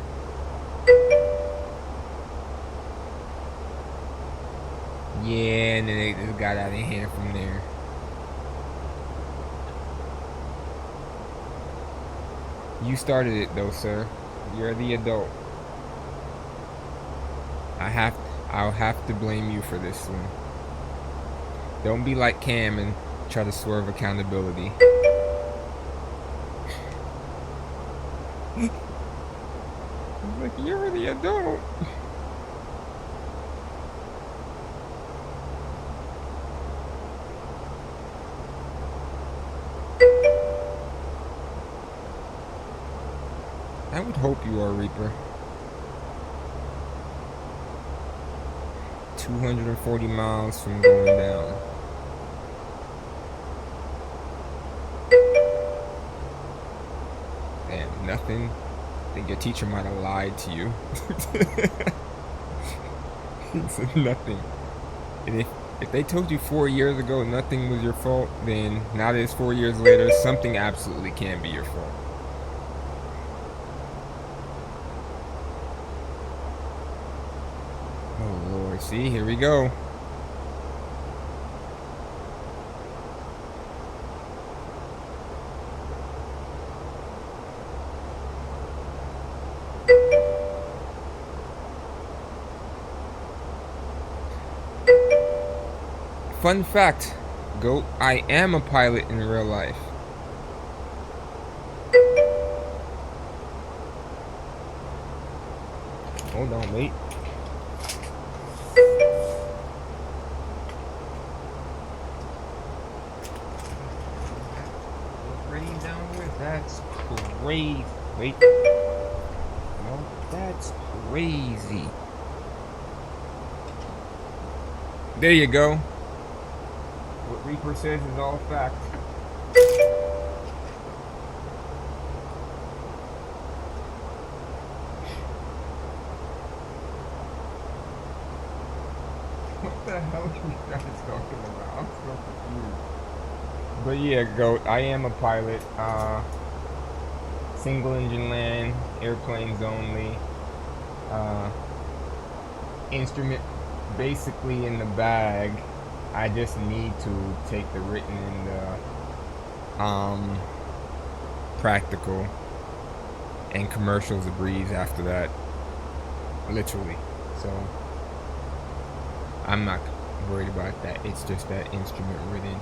Yeah, and then they just got out of hand from there. You started it though, sir. You're the adult. I'll have to blame you for this one. Don't be like Cam and try to swerve accountability. Like, you're the adult. I would hope you are, Reaper. 240 miles from going down. Damn, nothing. I think your teacher might have lied to you. He said nothing. And if they told you 4 years ago nothing was your fault, then now that it's 4 years later, something absolutely can be your fault. Oh Lord, see, here we go. Fun fact, Goat, I am a pilot in real life. Hold on, wait. That's crazy. Wait. No, that's crazy. There you go. What Reaper says is all fact. What the hell are you guys talking about? I'm so confused. But yeah, Goat, I am a pilot. Single engine land, airplanes only. Instrument basically in the bag. I just need to take the written and the practical, and commercials a breeze after that, literally. So I'm not worried about that. It's just that instrument written,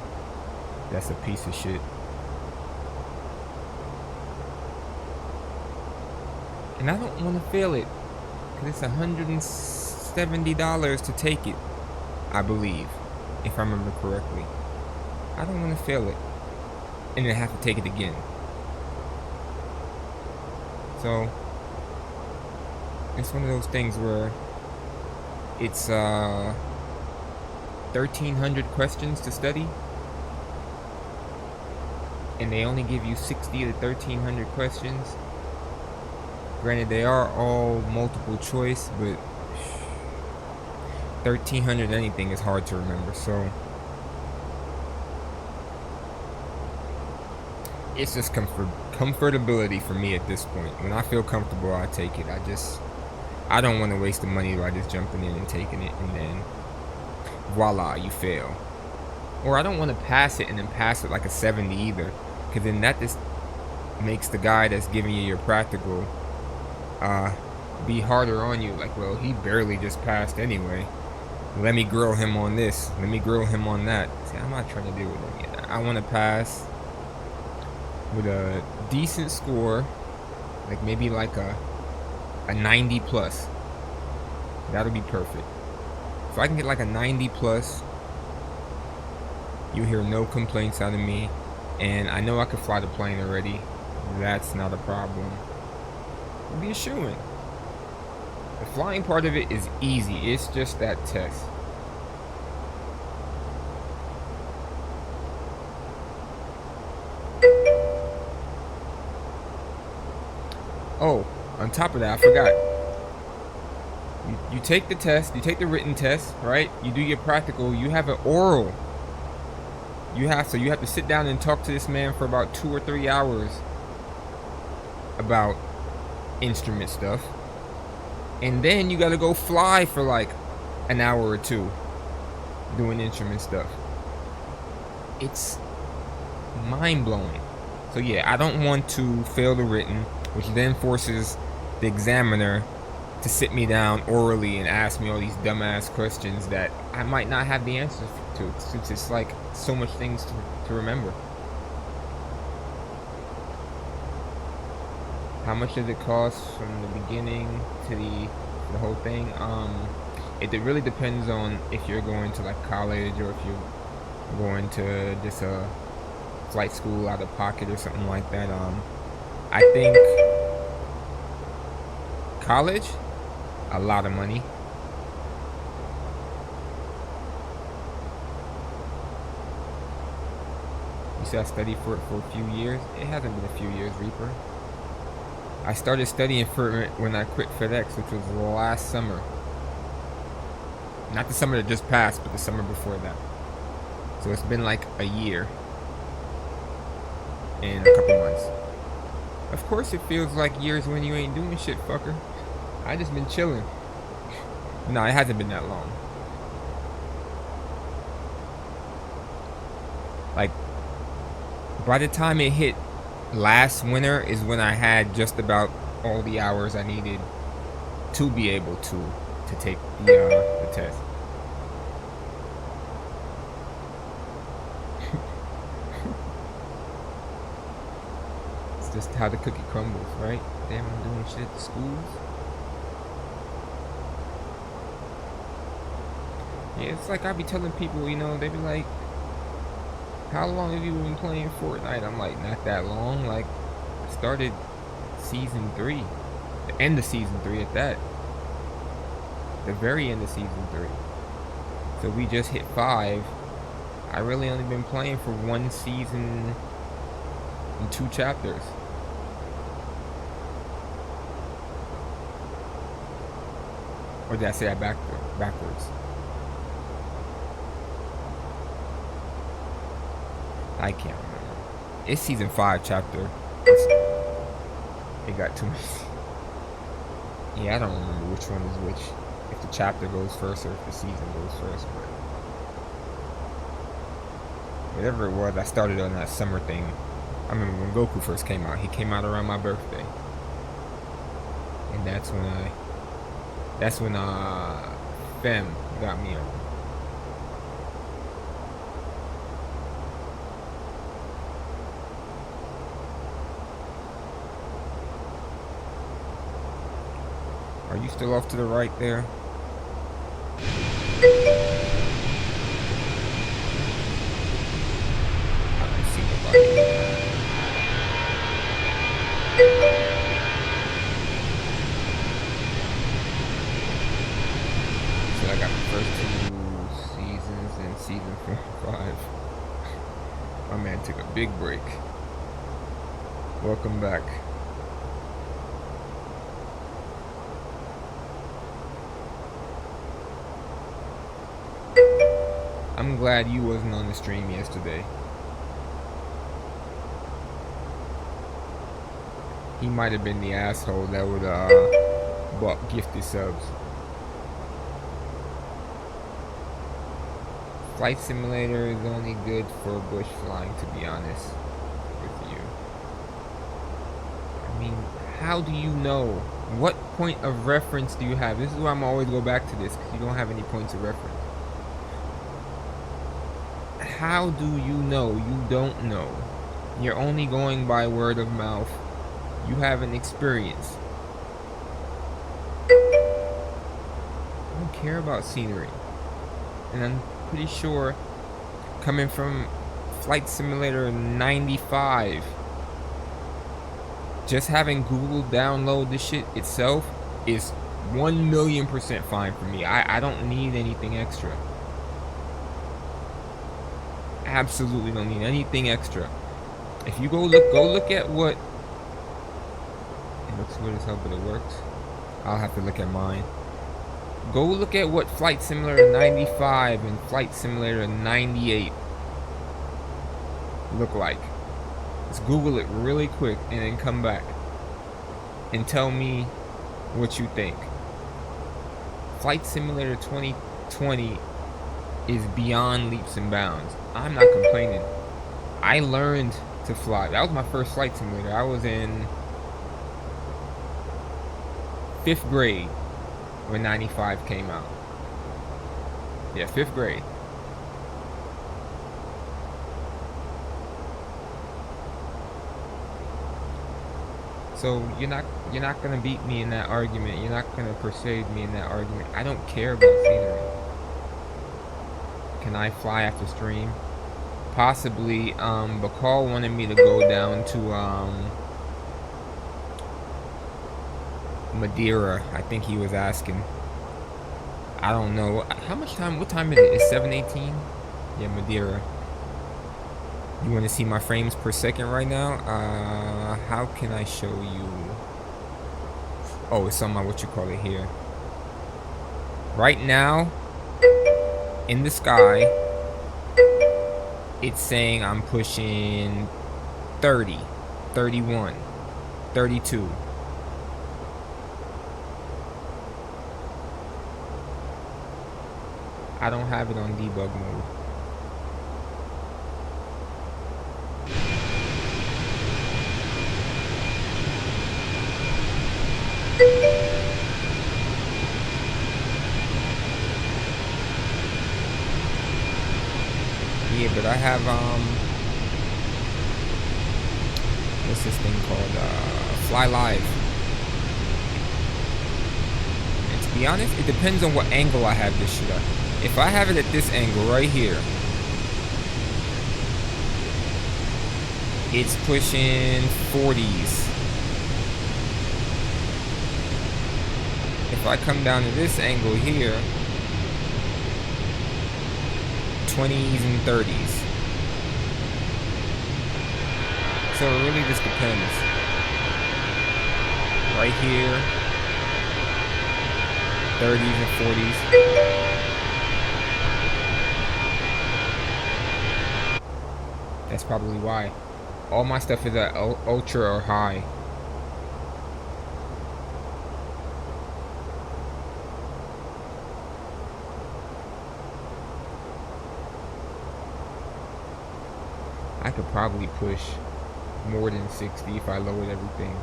that's a piece of shit. And I don't want to fail it, because it's $170 to take it, I believe, if I remember correctly. I don't want to fail it and then have to take it again. So it's one of those things where it's 1,300 questions to study, and they only give you 60 to 1,300 questions. Granted, they are all multiple choice, but 1,300 anything is hard to remember. So it's just comfortability for me at this point. When I feel comfortable, I take it. I don't want to waste the money by just jumping in and taking it, and then voila, you fail. Or I don't want to pass it and then pass it like a 70 either, because then that just makes the guy that's giving you your practical be harder on you. Like, well, he barely just passed anyway. Let me grill him on this. Let me grill him on that. See, I'm not trying to deal with any of that. I want to pass with a decent score, like maybe like a 90 plus. That'll be perfect. If I can get like a 90 plus, you hear no complaints out of me, and I know I could fly the plane already. That's not a problem. It'll be a shoo-in. The flying part of it is easy. It's just that test. Oh, on top of that, I forgot. You take the test, you take the written test, right? You do your practical, you have an oral. You have to sit down and talk to this man for about 2 or 3 hours about instrument stuff. And then you gotta go fly for like an hour or 2 doing instrument stuff. It's mind-blowing. So yeah, I don't want to fail the written, which then forces the examiner to sit me down orally and ask me all these dumbass questions that I might not have the answers to, since it's like so much things to remember. How much does it cost from the beginning to the whole thing? It really depends on if you're going to like college or if you're going to just a flight school out of pocket or something like that. I think college, a lot of money. You said I studied for it for a few years. It hasn't been a few years, Reaper. I started studying for it when I quit FedEx, which was last summer. Not the summer that just passed, but the summer before that. So it's been like a year and a couple months. Of course it feels like years when you ain't doing shit, fucker. I just been chilling. No, it hasn't been that long. Like, by the time it hit last winter is when I had just about all the hours I needed to be able to take the test. It's just how the cookie crumbles, right? Damn, I'm doing shit at the schools. Yeah, it's like I be telling people, you know, they be like, how long have you been playing Fortnite? I'm like, not that long. Like, I started season 3. The end of season 3 at that. The very end of season 3. So we just hit 5. I really only been playing for 1 season and 2 chapters. Or did I say that backwards? I can't remember. It's season 5 chapter. It got too much. Yeah, I don't remember which one is which. If the chapter goes first or if the season goes first, but whatever it was, I started on that summer thing. I remember when Goku first came out. He came out around my birthday, and that's when Fem got me on. Are you still off to the right there? I don't see nobody. So I got the first 2 seasons welcome back. I'm glad you wasn't on the stream yesterday. He might have been the asshole that would bought gifted subs. Flight Simulator is only good for bush flying, to be honest with you. I mean, how do you know? What point of reference do you have? This is why I'm always go back to this, because you don't have any points of reference. How do you know? You don't know. You're only going by word of mouth. You haven't experienced. I don't care about scenery. And I'm pretty sure, coming from Flight Simulator 95, just having Google download this shit itself is 1,000,000% fine for me. I don't need anything extra. Absolutely don't need anything extra. If you go look at what it looks weird as hell, but it works. I'll have to look at mine. Go look at what Flight Simulator 95 and Flight Simulator 98 look like. Just Google it really quick and then come back and tell me what you think. Flight Simulator 2020 is beyond leaps and bounds. I'm not complaining. I learned to fly. That was my first flight simulator. I was in 5th grade when 95 came out. Yeah, 5th grade. So you're not gonna beat me in that argument. You're not gonna persuade me in that argument. I don't care about scenery. Can I fly after stream? Possibly. Bacall wanted me to go down to Madeira. I think he was asking. I don't know. How much time? What time is it? It's 7:18? Yeah, Madeira. You want to see my frames per second right now? How can I show you? Oh, it's on my what you call it here. Right now, in the sky, it's saying I'm pushing 30, 31, 32. I don't have it on debug mode. Yeah, but I have what's this thing called? Fly Live. And to be honest, it depends on what angle I have this shit at. If I have it at this angle right here, it's pushing 40s. If I come down to this angle here, 20s and 30s. So it really just depends. Right here, 30s and 40s. That's probably why. All my stuff is at ultra or high. I could probably push more than 60 if I lowered everything.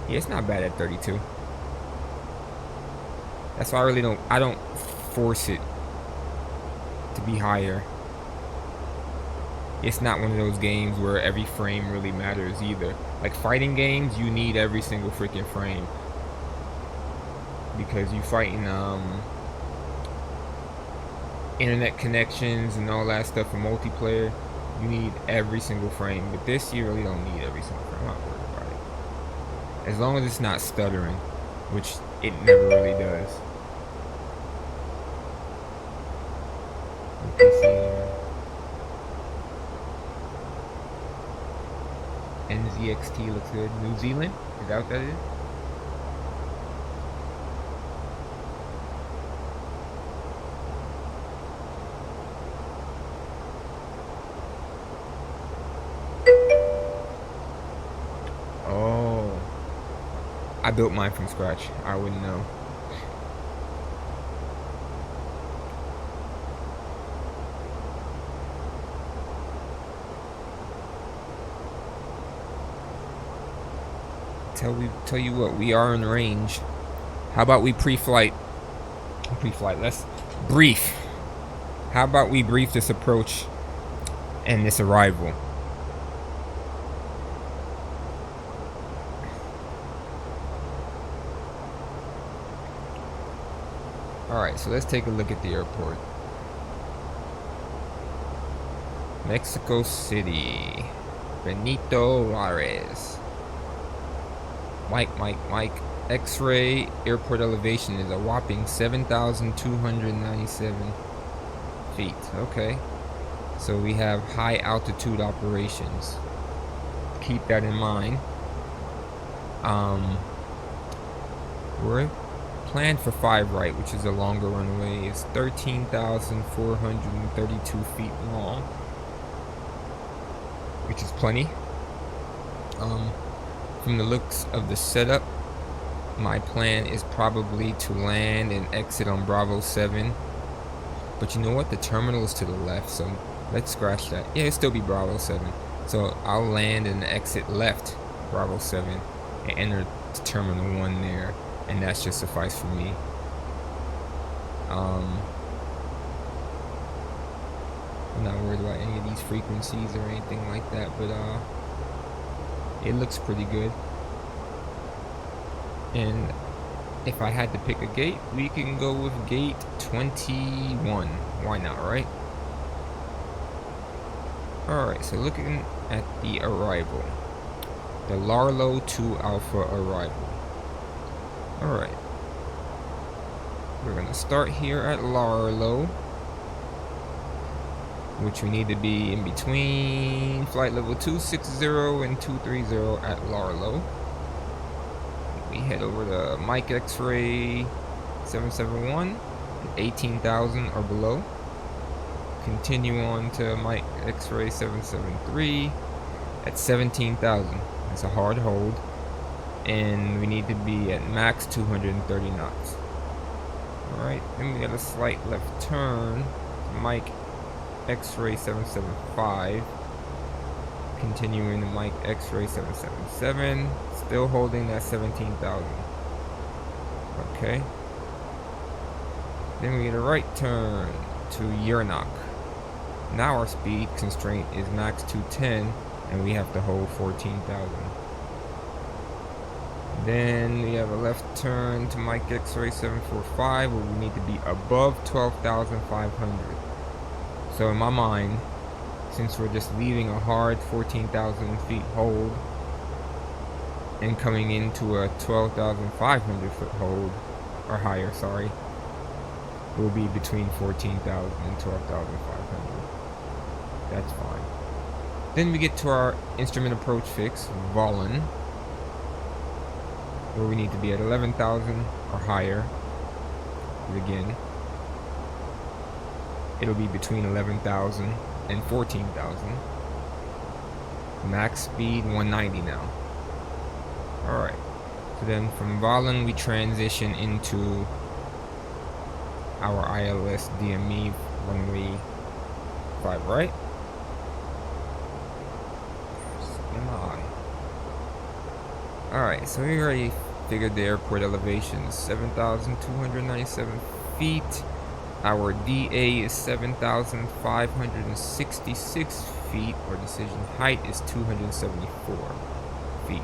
Yeah, it's not bad at 32. That's why I don't force it to be higher. It's not one of those games where every frame really matters either. Like fighting games, you need every single freaking frame. Because you fighting internet connections and all that stuff for multiplayer, you need every single frame. But this, you really don't need every single frame. I'm not worried about it. As long as it's not stuttering, which it never really does. OPC air. NZXT looks good. New Zealand? Is that what that is? Oh. I built mine from scratch. I wouldn't know. Tell you what, we are in range. How about we pre-flight? Let's brief. How about we brief this approach and this arrival? Alright, so let's take a look at the airport. Mexico City. Benito Juarez. Mike. X-ray airport elevation is a whopping 7,297 feet. Okay. So we have high altitude operations. Keep that in mind. We're planned for 5 right, which is a longer runway. It's 13,432 feet long, which is plenty. From the looks of the setup, my plan is probably to land and exit on Bravo 7. But you know what? The terminal is to the left, so let's scratch that. Yeah, it'll still be Bravo 7. So I'll land and exit left Bravo 7 and enter Terminal 1 there, and that should suffice for me. I'm not worried about any of these frequencies or anything like that, but it looks pretty good. And if I had to pick a gate, we can go with gate 21. Why not, right? Alright, so looking at the arrival. The Larlo 2 Alpha arrival. Alright. We're gonna start here at Larlo, which we need to be in between flight level 260 and 230 at Larlo. We head over to Mike X-ray 771 at 18,000 or below. Continue on to Mike X-ray 773 at 17,000. That's a hard hold, and we need to be at max 230 knots. Alright, then we got a slight left turn to Mike X-ray 775, continuing to Mike X-ray 777, still holding that 17,000. Okay. Then we get a right turn to Yernak. Now our speed constraint is max 210, and we have to hold 14,000. Then we have a left turn to Mike X-ray 745, where we need to be above 12,500. So in my mind, since we're just leaving a hard 14,000 feet hold and coming into a 12,500 foot hold, or higher, sorry, it will be between 14,000 and 12,500. That's fine. Then we get to our instrument approach fix, Volin, where we need to be at 11,000 or higher. But again, it'll be between 11,000 and 14,000. Max speed 190 now. Alright, so then from Volin we transition into our ILS DME runway 5 right. Alright, so we already figured the airport elevation, 7,297 feet. Our DA is 7,566 feet. Our decision height is 274 feet.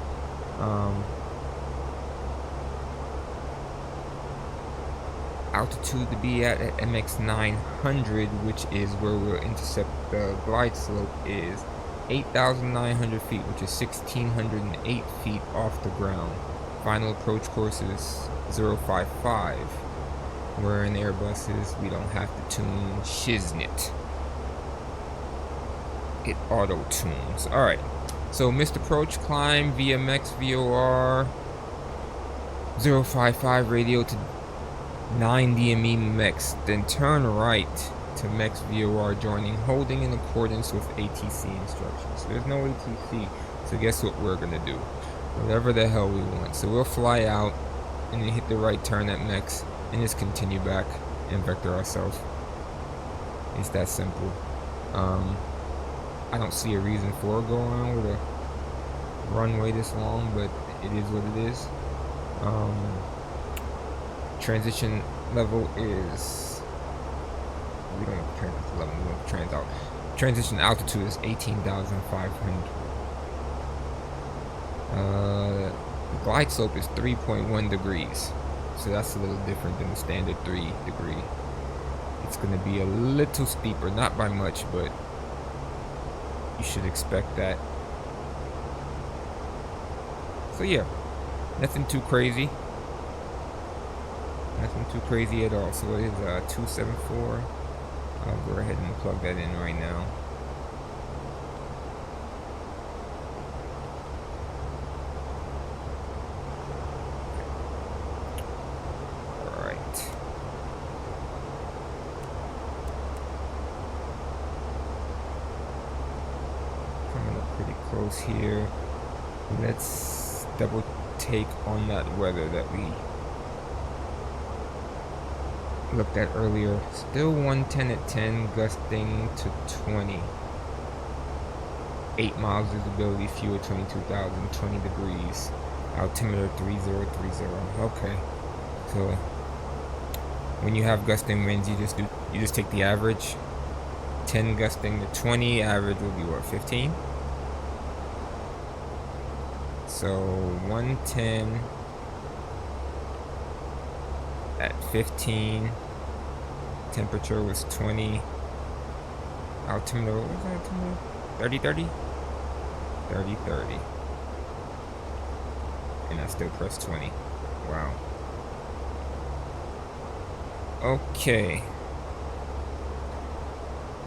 Altitude to be at MX 900, which is where we'll intercept the glide slope, is 8,900 feet, which is 1,608 feet off the ground. Final approach course is 055. Where in Airbuses, we don't have to tune shiznit. It auto-tunes. Alright. So, missed approach, climb, VMX, VOR, 055 radio to 9 DME-MEX. Then turn right to MEX VOR joining, holding in accordance with ATC instructions. So there's no ATC. So guess what we're going to do? Whatever the hell we want. So we'll fly out and then hit the right turn at MEX and just continue back and vector ourselves. It's that simple. I don't see a reason for it going on with a runway this long, but it is what it is. Transition level is, we don't have transition level, we don't trans out. Transition altitude is 18,500. Glide slope is 3.1 degrees, so that's a little different than the standard 3 degree. It's going to be a little steeper, not by much, but you should expect that. So yeah, nothing too crazy. Nothing too crazy at all. So it is 274. I'll go ahead and plug that in right now. Alright. Coming up pretty close here. Let's double take on that weather that we looked at earlier. Still 110 at 10, gusting to 20. 8 miles visibility, fuel 22,000, 20 degrees. Altimeter 3030. Okay. So when you have gusting winds, you just take the average. 10 gusting to 20, average will be what, 15? So 110 at 15, temperature was 20, altimeter, what was that altimeter? 3030? 3030. And I still press 20. Wow. Okay.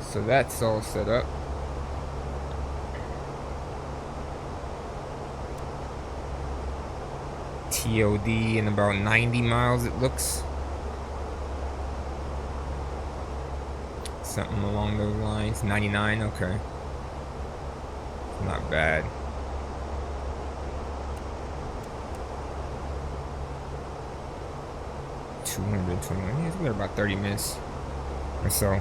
So that's all set up. TOD in about 90 miles it looks. Something along those lines. 99, okay. Not bad. $221. Yeah, it's been about 30 minutes or so.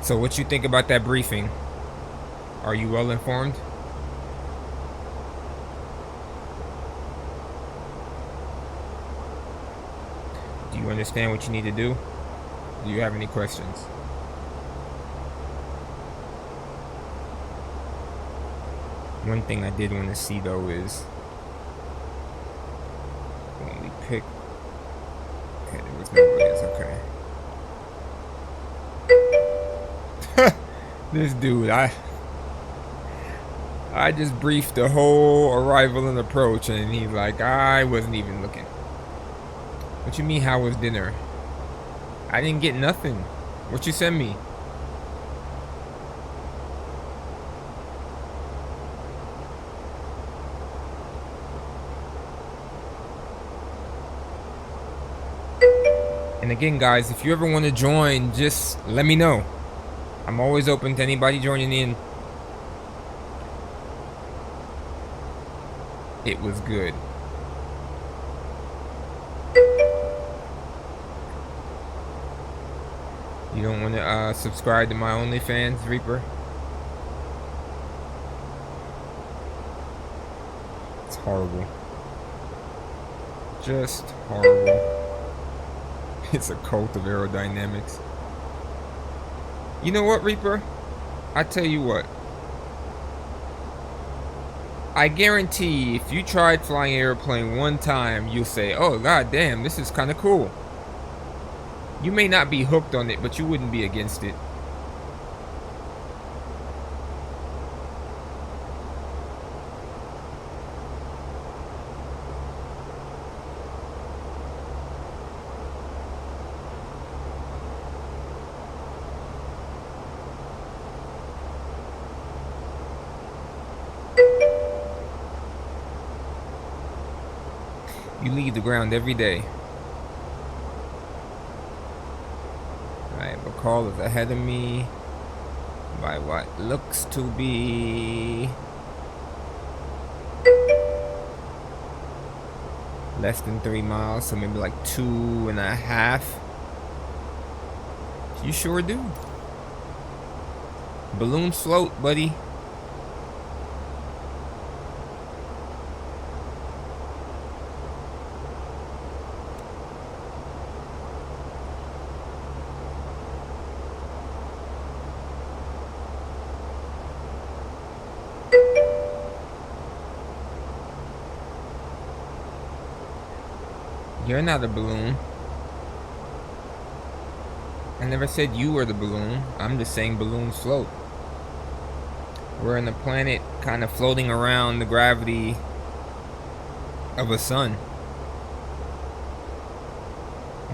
So what you think about that briefing? Are you well informed? Do you understand what you need to do? Do you have any questions? One thing I did want to see though is when we pick, okay, there was no ways, okay. This dude, I just briefed the whole arrival and approach and he's like, I wasn't even looking. What you mean, how was dinner? I didn't get nothing. What you send me? And again, guys, if you ever want to join, just let me know. I'm always open to anybody joining in. It was good. You don't want to subscribe to my OnlyFans, Reaper? It's horrible. Just horrible. It's a cult of aerodynamics. You know what, Reaper? I tell you what. I guarantee if you tried flying an airplane one time, you'll say, oh, god damn, this is kind of cool. You may not be hooked on it, but you wouldn't be against it. You leave the ground every day. Alright, Bacall is ahead of me by what looks to be less than 3 miles, so maybe like 2.5. You sure do. Balloons float, buddy. You're not a balloon. I never said you were the balloon. I'm just saying balloons float. We're in a planet kind of floating around the gravity of a sun.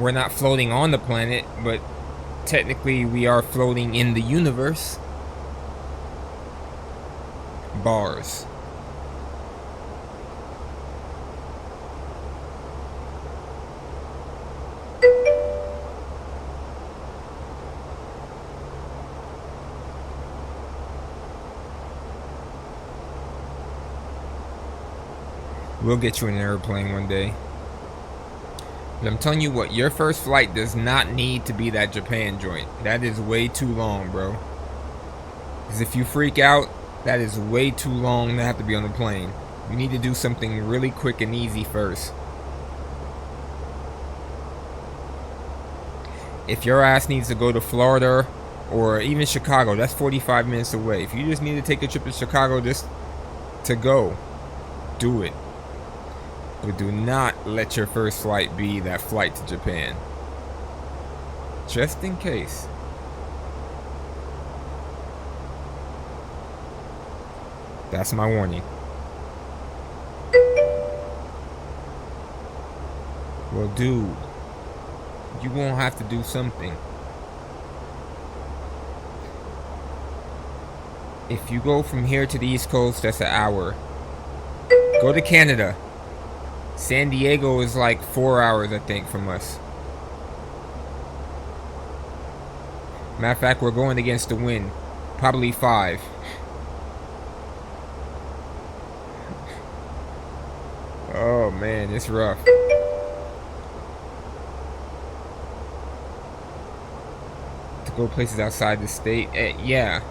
We're not floating on the planet, but technically we are floating in the universe. Bars. We'll get you in an airplane one day. But I'm telling you what, your first flight does not need to be that Japan joint. That is way too long, bro. Because if you freak out, that is way too long to have to be on the plane. You need to do something really quick and easy first. If your ass needs to go to Florida or even Chicago, that's 45 minutes away. If you just need to take a trip to Chicago just to go, do it. But do not let your first flight be that flight to Japan. Just in case. That's my warning. Well, dude, you won't have to do something. If you go from here to the East Coast, that's an hour. Go to Canada. San Diego is like 4 hours, I think, from us. Matter of fact, we're going against the wind. Probably 5. Oh man, it's rough. To go places outside the state, yeah.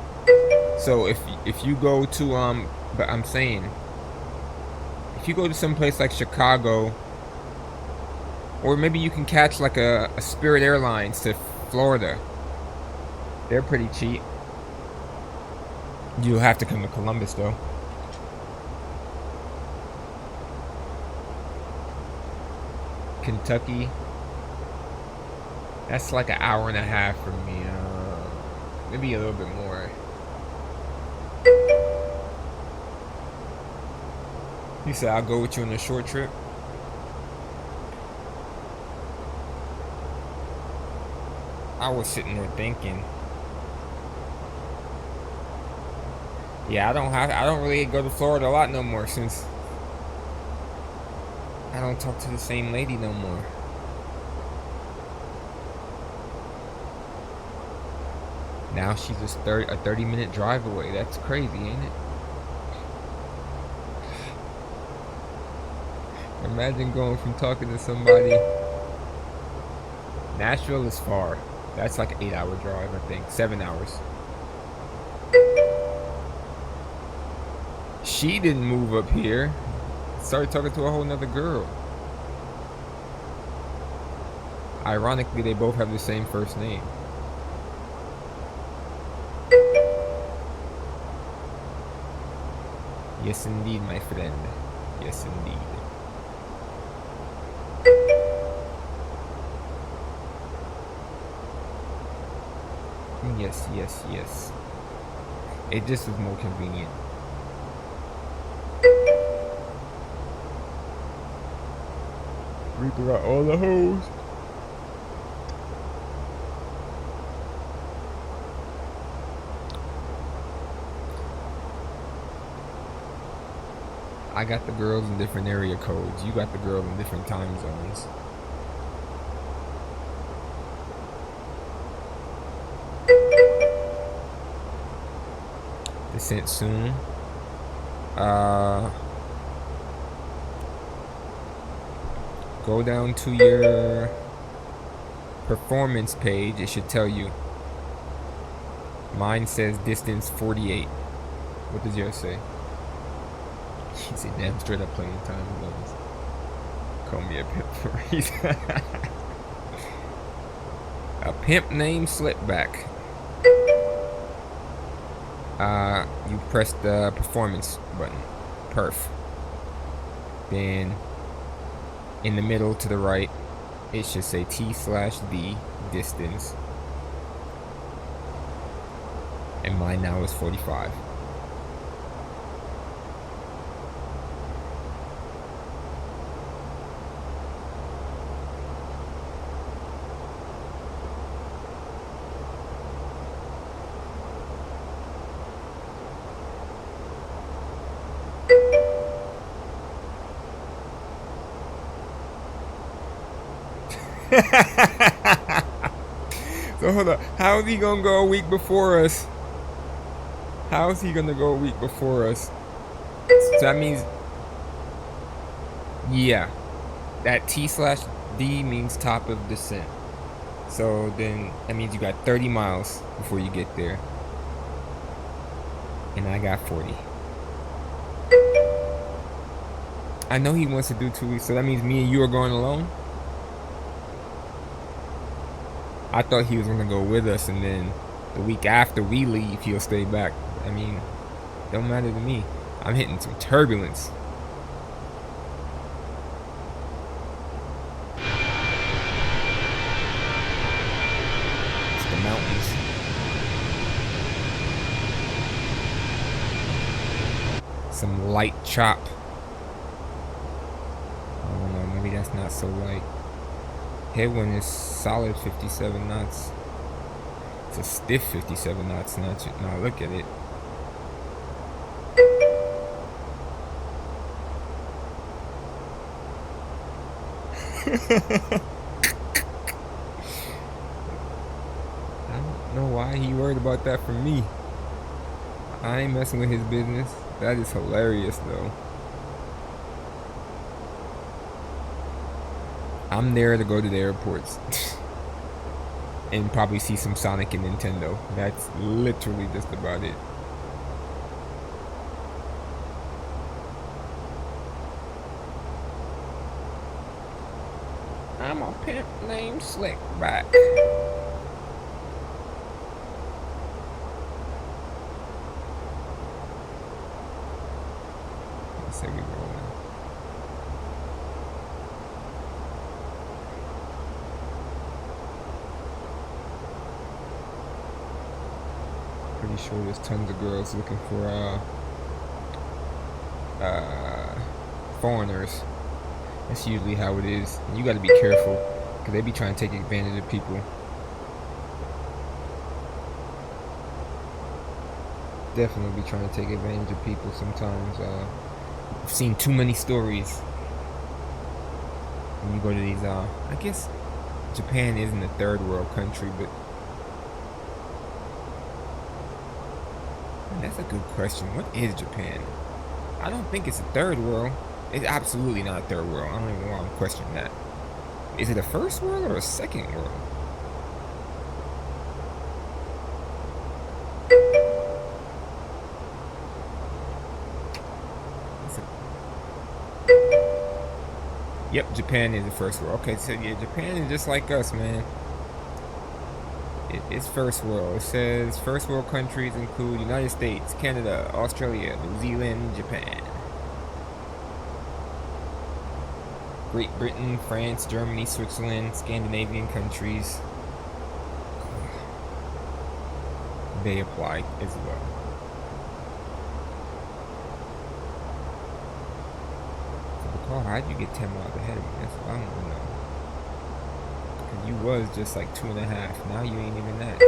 So if you go to but I'm saying, if you go to some place like Chicago, or maybe you can catch like a Spirit Airlines to Florida. They're pretty cheap. You'll have to come to Columbus though. Kentucky. That's like an hour and a half from me. Maybe a little bit more. You said I'll go with you on a short trip? I was sitting there thinking. Yeah, I don't really go to Florida a lot no more since I don't talk to the same lady no more. Now she's just a 30-minute drive away. That's crazy, ain't it? Imagine going from talking to somebody. Nashville is far. That's like an 8-hour drive, I think. 7 hours. She didn't move up here. Started talking to a whole nother girl. Ironically, they both have the same first name. Yes, indeed, my friend. Yes, indeed. Yes, yes, yes. It just was more convenient. Reaper got all the hoes. I got the girls in different area codes. You got the girls in different time zones. Descent soon. Go down to your performance page. It should tell you. Mine says distance 48. What does yours say? He said, damn, straight up playing time zones. Call me a pimp for a reason. A pimp named Slipback. You press the performance button. Perf. Then in the middle to the right, it should say T/D distance. And mine now is 45. So hold up, how is he gonna go a week before us? How is he gonna go a week before us? So that means, yeah, that T/D means top of descent. So then that means you got 30 miles before you get there. And I got 40. I know he wants to do 2 weeks, so that means me and you are going alone? I thought he was gonna go with us, and then the week after we leave, he'll stay back. I mean, don't matter to me. I'm hitting some turbulence. It's the mountains. Some light chop. I don't know, maybe that's not so light. Headwind is solid 57 knots. It's a stiff 57 knots. Now look at it. I don't know why he worried about that from me. I ain't messing with his business. That is hilarious though. I'm there to go to the airports and probably see some Sonic and Nintendo. That's literally just about it. I'm a pimp named Slickback. Let's say we rolling. Pretty sure there's tons of girls looking for foreigners. That's usually how it is. And you got to be careful because they be trying to take advantage of people. Definitely be trying to take advantage of people sometimes. I've seen too many stories. When you go to these, I guess Japan isn't a third world country, but that's a good question. What is Japan? I don't think it's a third world. It's absolutely not a third world. I don't even know why I'm questioning that. Is it a first world or a second world? Yep, Japan is the first world. Okay, so yeah, Japan is just like us, man. It's first world. It says first world countries include United States, Canada, Australia, New Zealand, Japan. Great Britain, France, Germany, Switzerland, Scandinavian countries. They apply as well. So, how'd you get 10 miles ahead of me? That's what I don't know. You was just like 2.5. Now you ain't even that.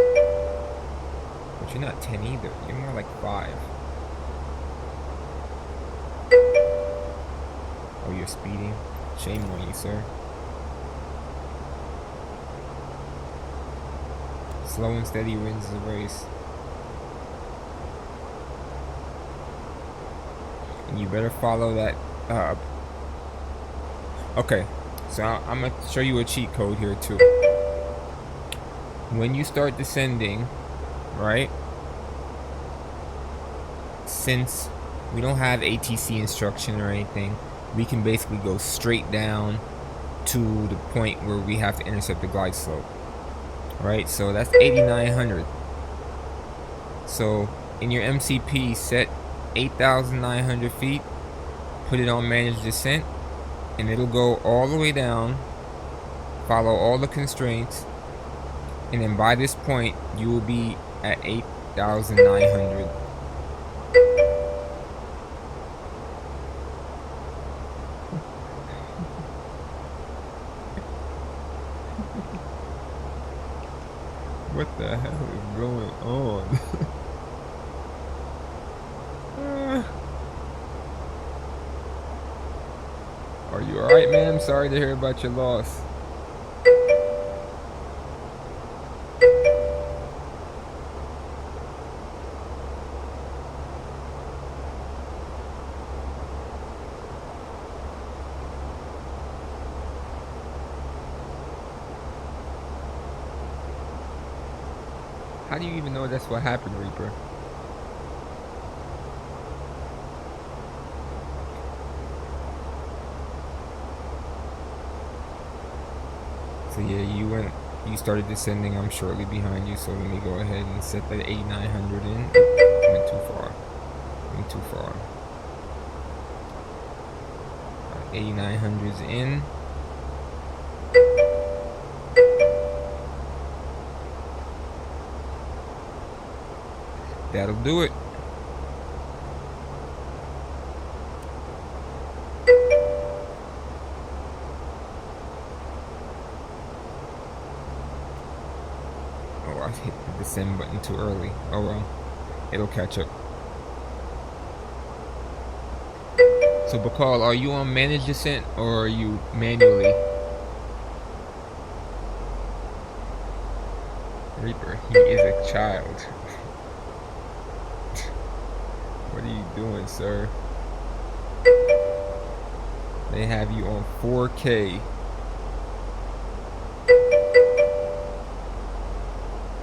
But you're not 10 either. You're more like 5. Oh, you're speeding? Shame on you, sir. Slow and steady wins the race. And you better follow that. Okay, so I'm going to show you a cheat code here too. When you start descending, right? Since we don't have ATC instruction or anything, we can basically go straight down to the point where we have to intercept the glide slope. Right, so that's 8,900. So in your MCP, set 8,900 feet, put it on managed descent, and it'll go all the way down, follow all the constraints, and then by this point you will be at 8,900. What the hell is going on? Are you alright, man? I'm sorry to hear about your loss. How do you even know that's what happened, Reaper? So yeah, you started descending. I'm shortly behind you, so let me go ahead and set that 8,900 in. Went too far. Went too far. 8,900's in. That'll do it. Oh, I hit the descend button too early. Oh well, it'll catch up. So Bakal, are you on managed descent or are you manually? Reaper, he is a child. What are you doing, sir? They have you on 4K.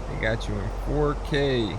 They got you in 4K.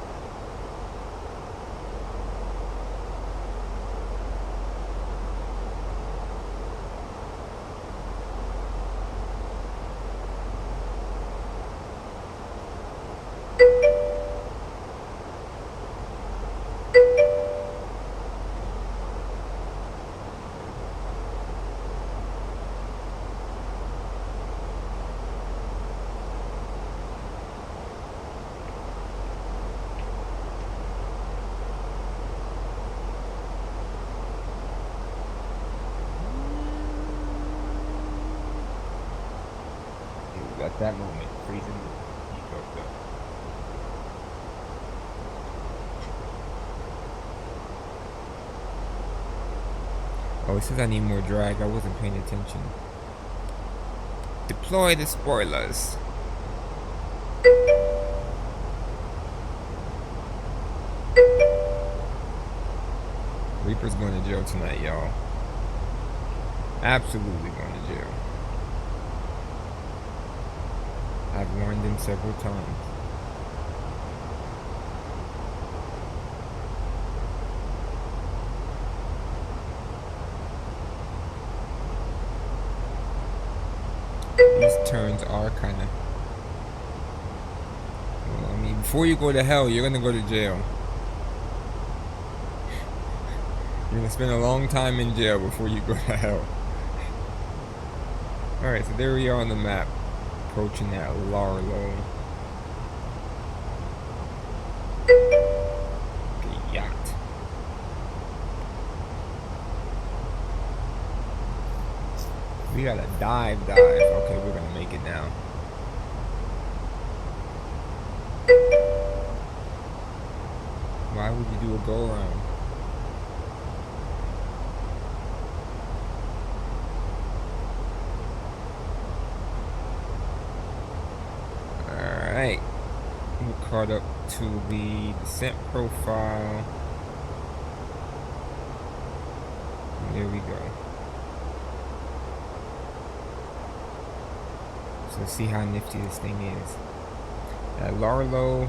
At that moment, freezing, he fucked up. Oh, it says I need more drag. I wasn't paying attention. Deploy the spoilers. Reaper's going to jail tonight, y'all. Absolutely going to jail. I've warned him several times. These turns are kind of... Well, I mean, before you go to hell, you're going to go to jail. You're going to spend a long time in jail before you go to hell. Alright, so there we are on the map. Approaching that Larlo. The yacht. We gotta dive. Okay, we're gonna make it now. Why would you do a go around? Alright. We're caught up to the descent profile. There we go. So let's see how nifty this thing is. At Larlo.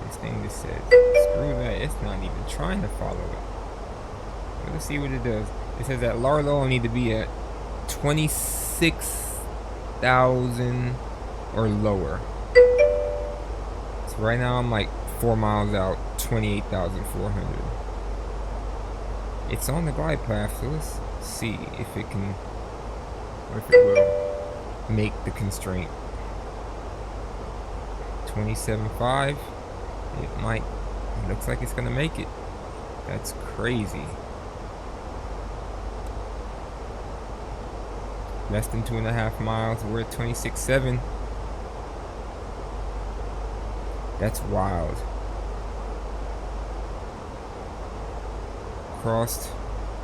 This thing just says, screw that. It's not even trying to follow it. Let's see what it does. It says at Larlo I need to be at 26,000 or lower. So right now I'm like 4 miles out, 28,400. It's on the glide path, so let's see if it can, or if it will make the constraint. 27.5. It might. It looks like it's gonna make it. That's crazy. Less than 2.5 miles. We're at 26.7. That's wild. Crossed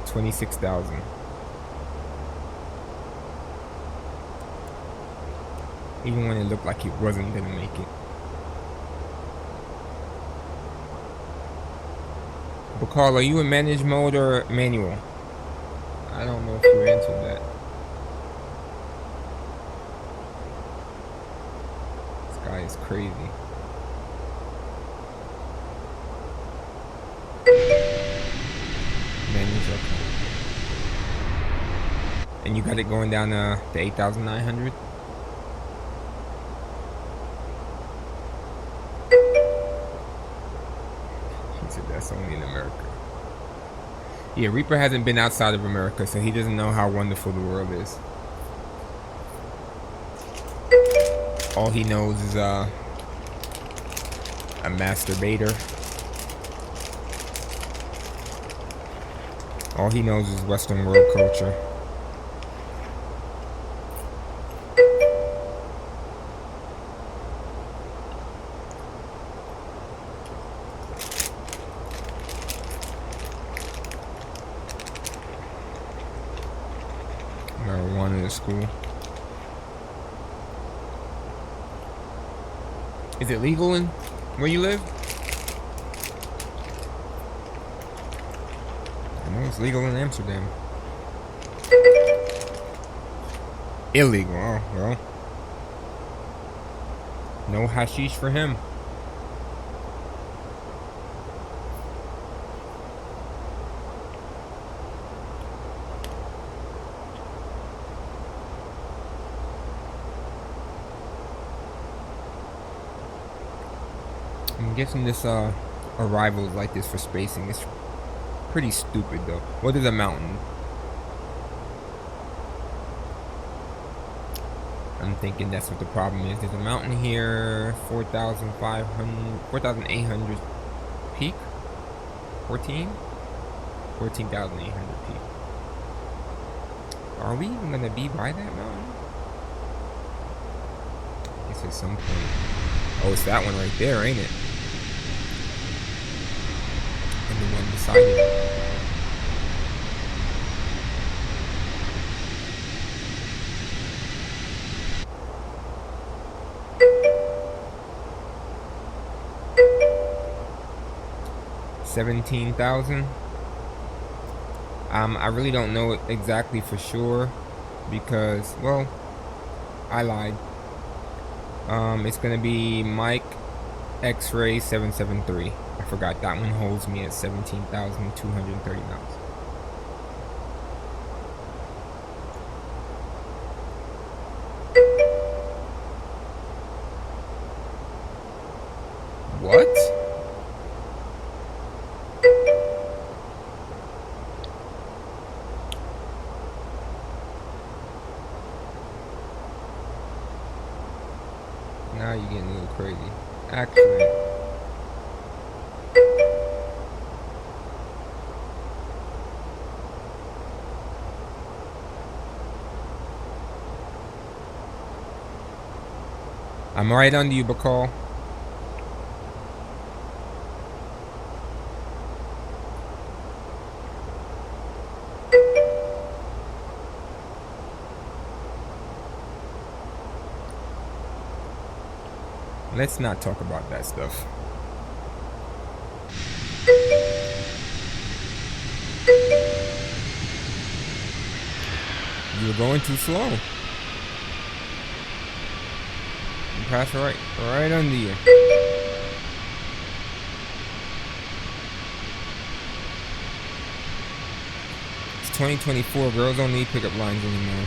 26,000. Even when it looked like it wasn't gonna make it. But Carl, are you in manage mode or manual? I don't know if you answered that. This guy is crazy. Manual's okay. And you got it going down to 8,900? He said that's only in America. Yeah, Reaper hasn't been outside of America, so he doesn't know how wonderful the world is. All he knows is a masturbator. All he knows is Western world culture. Marijuana in school. Is it legal in where you live? I know it's legal in Amsterdam. Illegal, oh well. No hashish for him. I'm guessing this arrival is like this for spacing. It's pretty stupid though. What is a mountain? I'm thinking that's what the problem is. There's a mountain here, 4,800 peak. 14,800 peak. Are we even gonna be by that mountain? I guess at some point. Oh, it's that one right there, ain't it? And the one beside it. $17,000. I really don't know it exactly for sure because, well, I lied. It's gonna be Mike X-Ray 773. I forgot that one holds me at 17,230 miles. What? Now you're getting a little crazy. Actually, I'm right under you, Bacall. Let's not talk about that stuff. You were going too slow. You passed right under you. It's 2024. Girls don't need pickup lines anymore.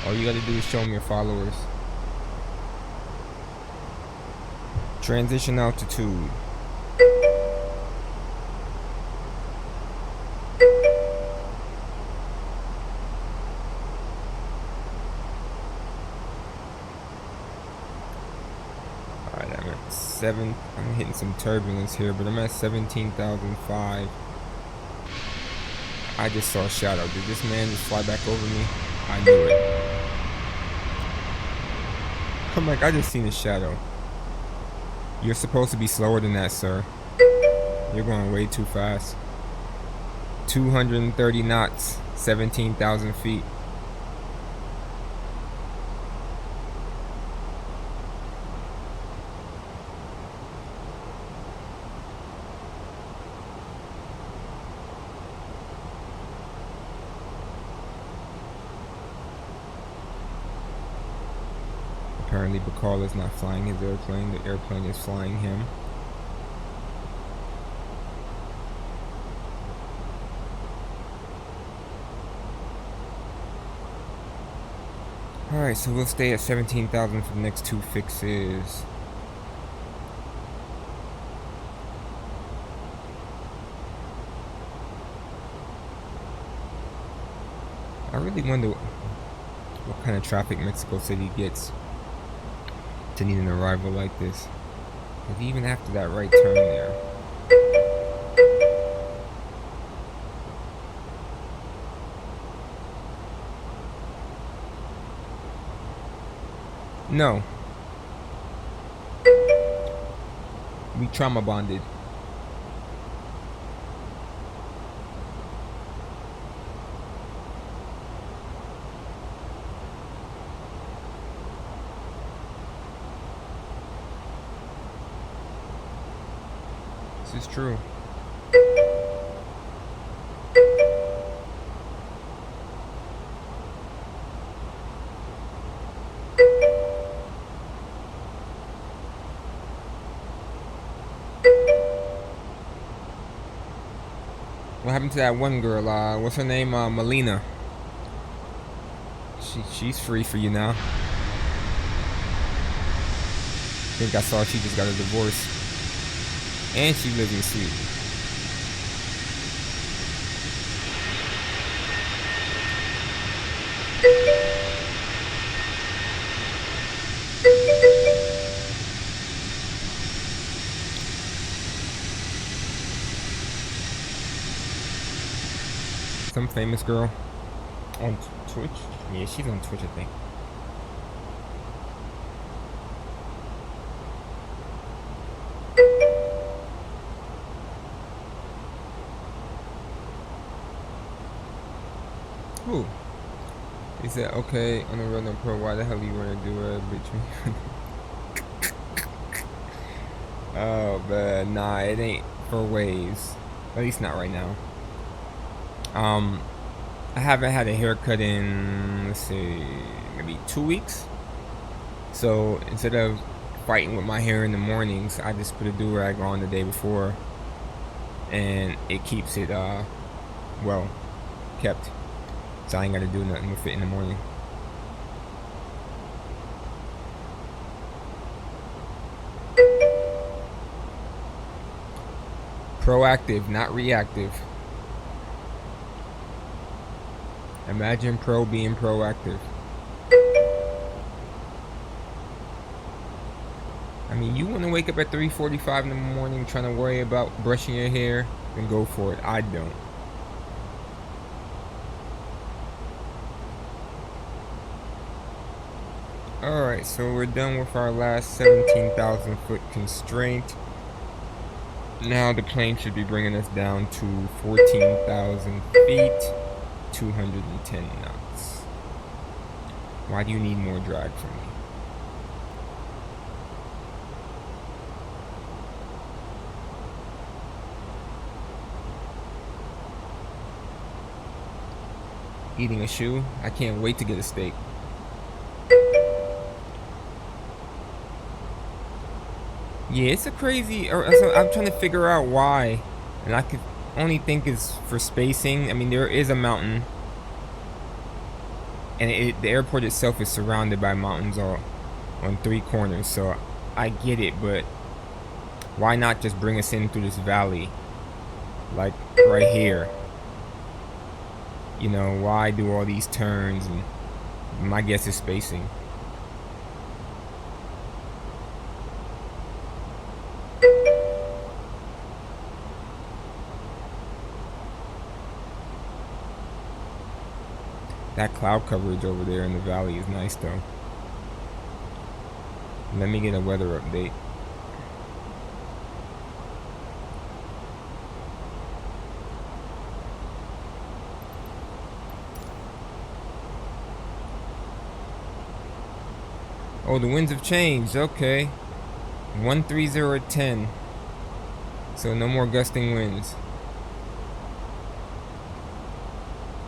All you gotta do is show them your followers. Transition altitude. Alright, I'm at 7. I'm hitting some turbulence here, but I'm at 17,005. I just saw a shadow. Did this man just fly back over me? I knew it. I'm like, I just seen a shadow. You're supposed to be slower than that, sir. You're going way too fast. 230 knots, 17,000 feet. Apparently Bacall is not flying his airplane. The airplane is flying him. Alright, so we'll stay at 17,000 for the next 2 fixes. I really wonder what kind of traffic Mexico City gets to need an arrival like this. Because even after that right turn there, no, we trauma bonded. This is true. What happened to that one girl? What's her name? Melina. She's free for you now. I think I saw she just got a divorce. And she lives in Sweden. Some famous girl on Twitch. Yeah, she's on Twitch, I think. Ooh. He said, okay, on the road no pro, why the hell you wanna do a between? Oh, but nah, it ain't for waves. At least not right now. I haven't had a haircut in, let's see, maybe 2 weeks. So instead of fighting with my hair in the mornings, I just put a do-rag on the day before, and it keeps it well kept. So I ain't gotta do nothing with it in the morning. Proactive, not reactive. Imagine pro being proactive. I mean, you want to wake up at 3:45 in the morning trying to worry about brushing your hair, then go for it. I don't. Alright, so we're done with our last 17,000 foot constraint. Now the plane should be bringing us down to 14,000 feet, 210 knots. Why do you need more drag from me? Eating a shoe? I can't wait to get a steak. Yeah, it's a crazy. So I'm trying to figure out why, and I could only think it's for spacing. I mean, there is a mountain, and the airport itself is surrounded by mountains all on 3 corners. So I get it, but why not just bring us in through this valley, like right here? You know, why do all these turns? And my guess is spacing. That cloud coverage over there in the valley is nice though. Let me get a weather update. Oh, the winds have changed. Okay. 130 at 10. So no more gusting winds.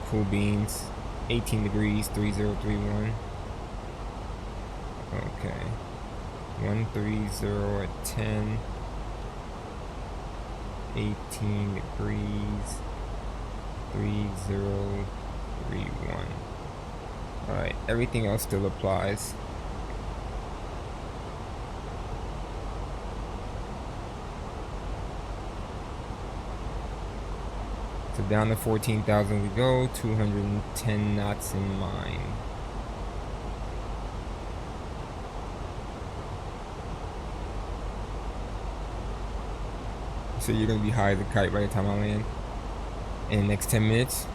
Cool beans. 18 degrees, 3031. Okay. 130 at 10. 18 degrees, 3031. Alright, everything else still applies. So down to 14,000 we go, 210 knots in mind. So you're gonna be high as a kite by the time I land. In the next 10 minutes.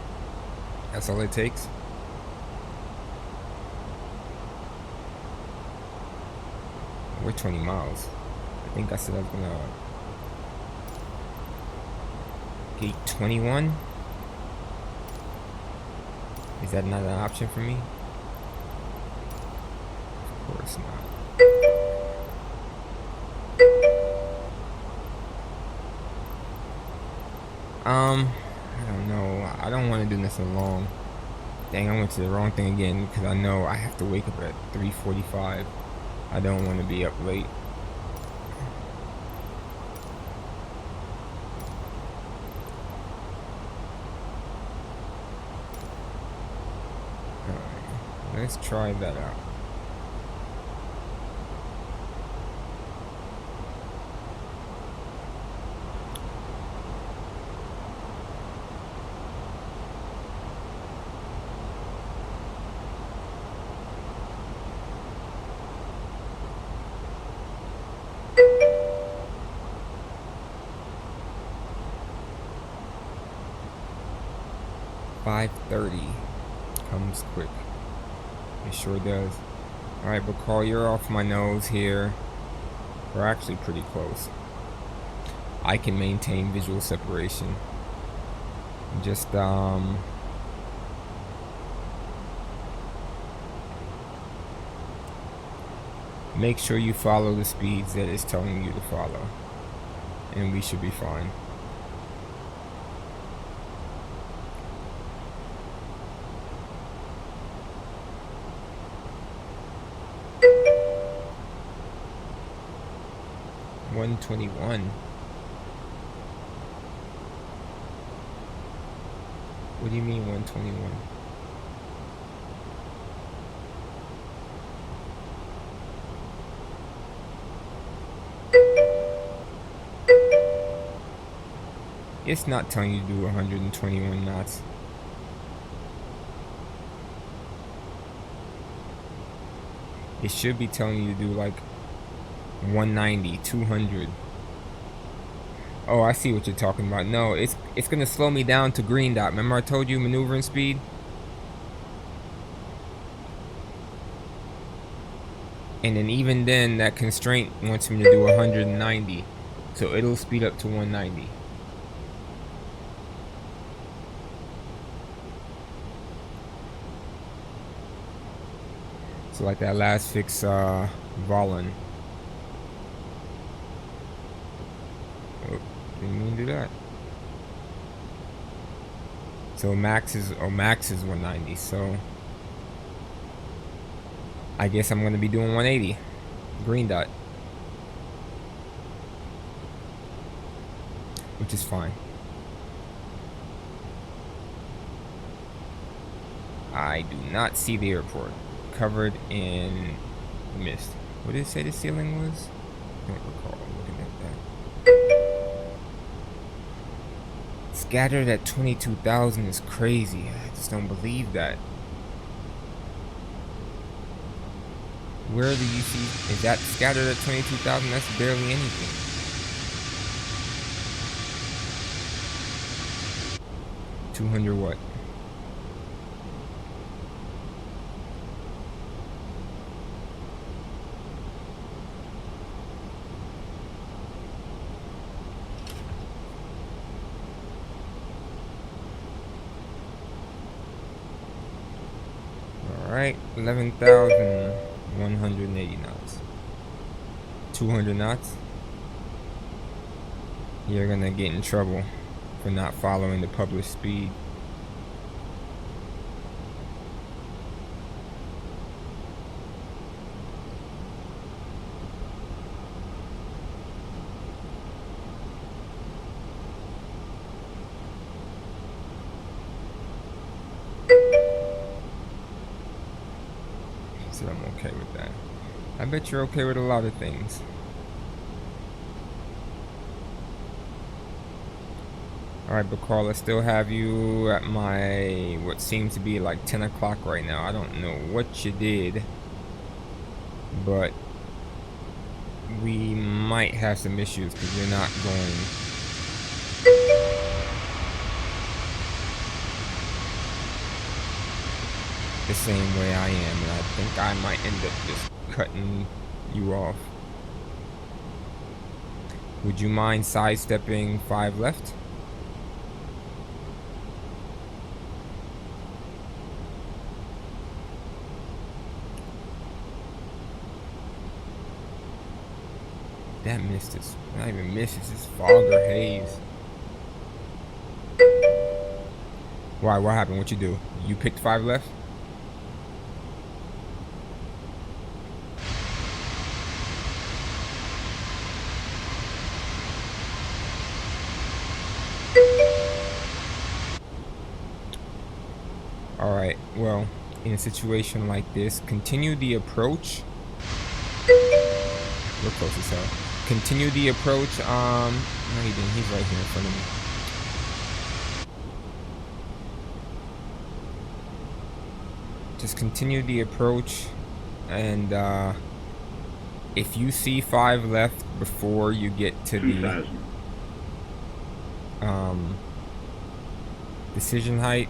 That's all it takes. We're 20 miles. I think I said I was gonna gate 21. Is that not an option for me? Of course not. I don't know. I don't want to do this alone. Dang, I went to the wrong thing again because I know I have to wake up at 3:45. I don't want to be up late. Alright, let's try that out. .30 comes quick. It sure does. Alright, but Carl, you're off my nose here. We're actually pretty close. I can maintain visual separation. Just make sure you follow the speeds that it's telling you to follow, and we should be fine. .121. What do you mean 121? It's not telling you to do 121 knots. It should be telling you to do like 190, 200. Oh, I see what you're talking about. No, it's gonna slow me down to green dot. Remember I told you maneuvering speed? And then even then, that constraint wants me to do 190. So it'll speed up to 190. So like that last fix, Volin. Oh, didn't mean to do that. So max is 190. So I guess I'm gonna be doing 180. Green dot, which is fine. I do not see the airport. Covered in mist. What did it say the ceiling was? I don't recall looking at that. Scattered at 22,000 is crazy. I just don't believe that. Where do you see? Is that scattered at 22,000? That's barely anything. $200 what? Alright, 11,180 knots. 200 knots. You're gonna get in trouble for not following the published speed. So I'm okay with that. I bet you're okay with a lot of things. Alright, but Carl, I still have you at my, what seems to be like 10 o'clock right now. I don't know what you did, but we might have some issues because you're not going the same way I am, and I think I might end up just cutting you off. Would you mind sidestepping 5 left? That mist is not even mist, it's just fog or haze. Why? What happened? What you do? You picked 5 left? Alright, well, in a situation like this, continue the approach. We're close as hell. Continue the approach. No, he didn't. He's right here in front of me. Just continue the approach, and if you see 5 left before you get to the decision height,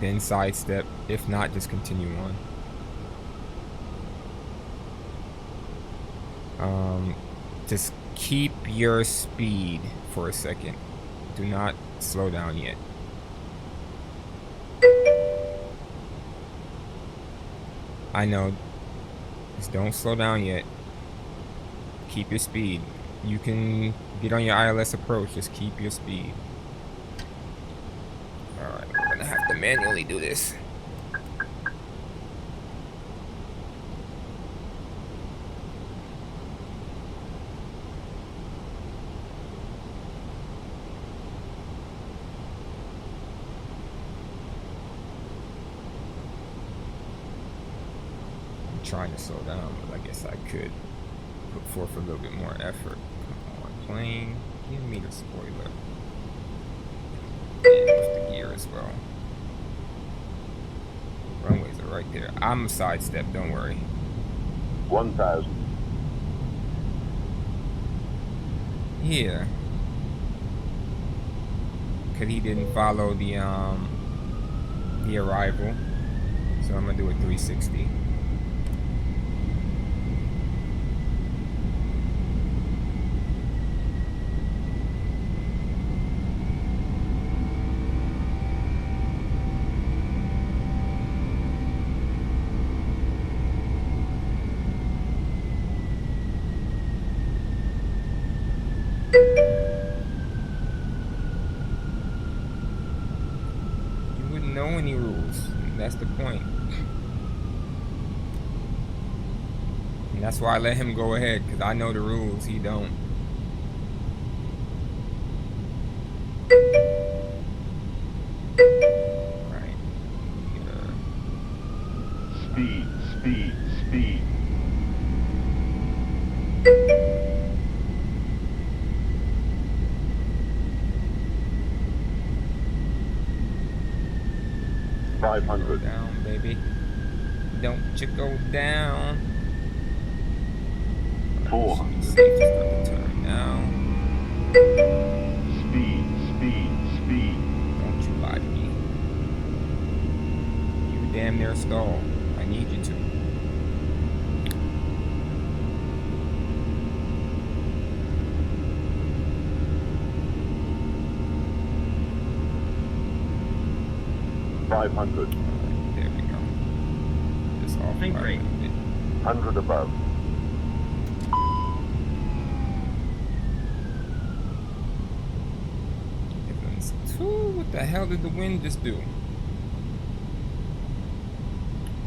then sidestep. If not, just continue on. Just keep your speed for a second. Do not slow down yet. I know. Just don't slow down yet. Keep your speed. You can get on your ILS approach. Just keep your speed. Alright, we're gonna have to manually do this. Trying to slow down, but I guess I could put forth a little bit more effort. Come on, plane, give me the spoiler. And with the gear as well. Runways are right there. I'm a sidestep, don't worry. 1,000. Yeah. Cause he didn't follow the arrival. So I'm gonna do a 360. know any rules. That's the point. And that's why I let him go ahead, because I know the rules. He don't. Right. Speed, speed, speed. Go 500. down, baby. Don't you go down. 400. Safe to start the turn now. Speed, speed, speed. Don't you lie to me. You damn near stall. I need you to. $500. There we go. Just off Think by a rate. little bit. 100 above. Heavens. Ooh, what the hell did the wind just do?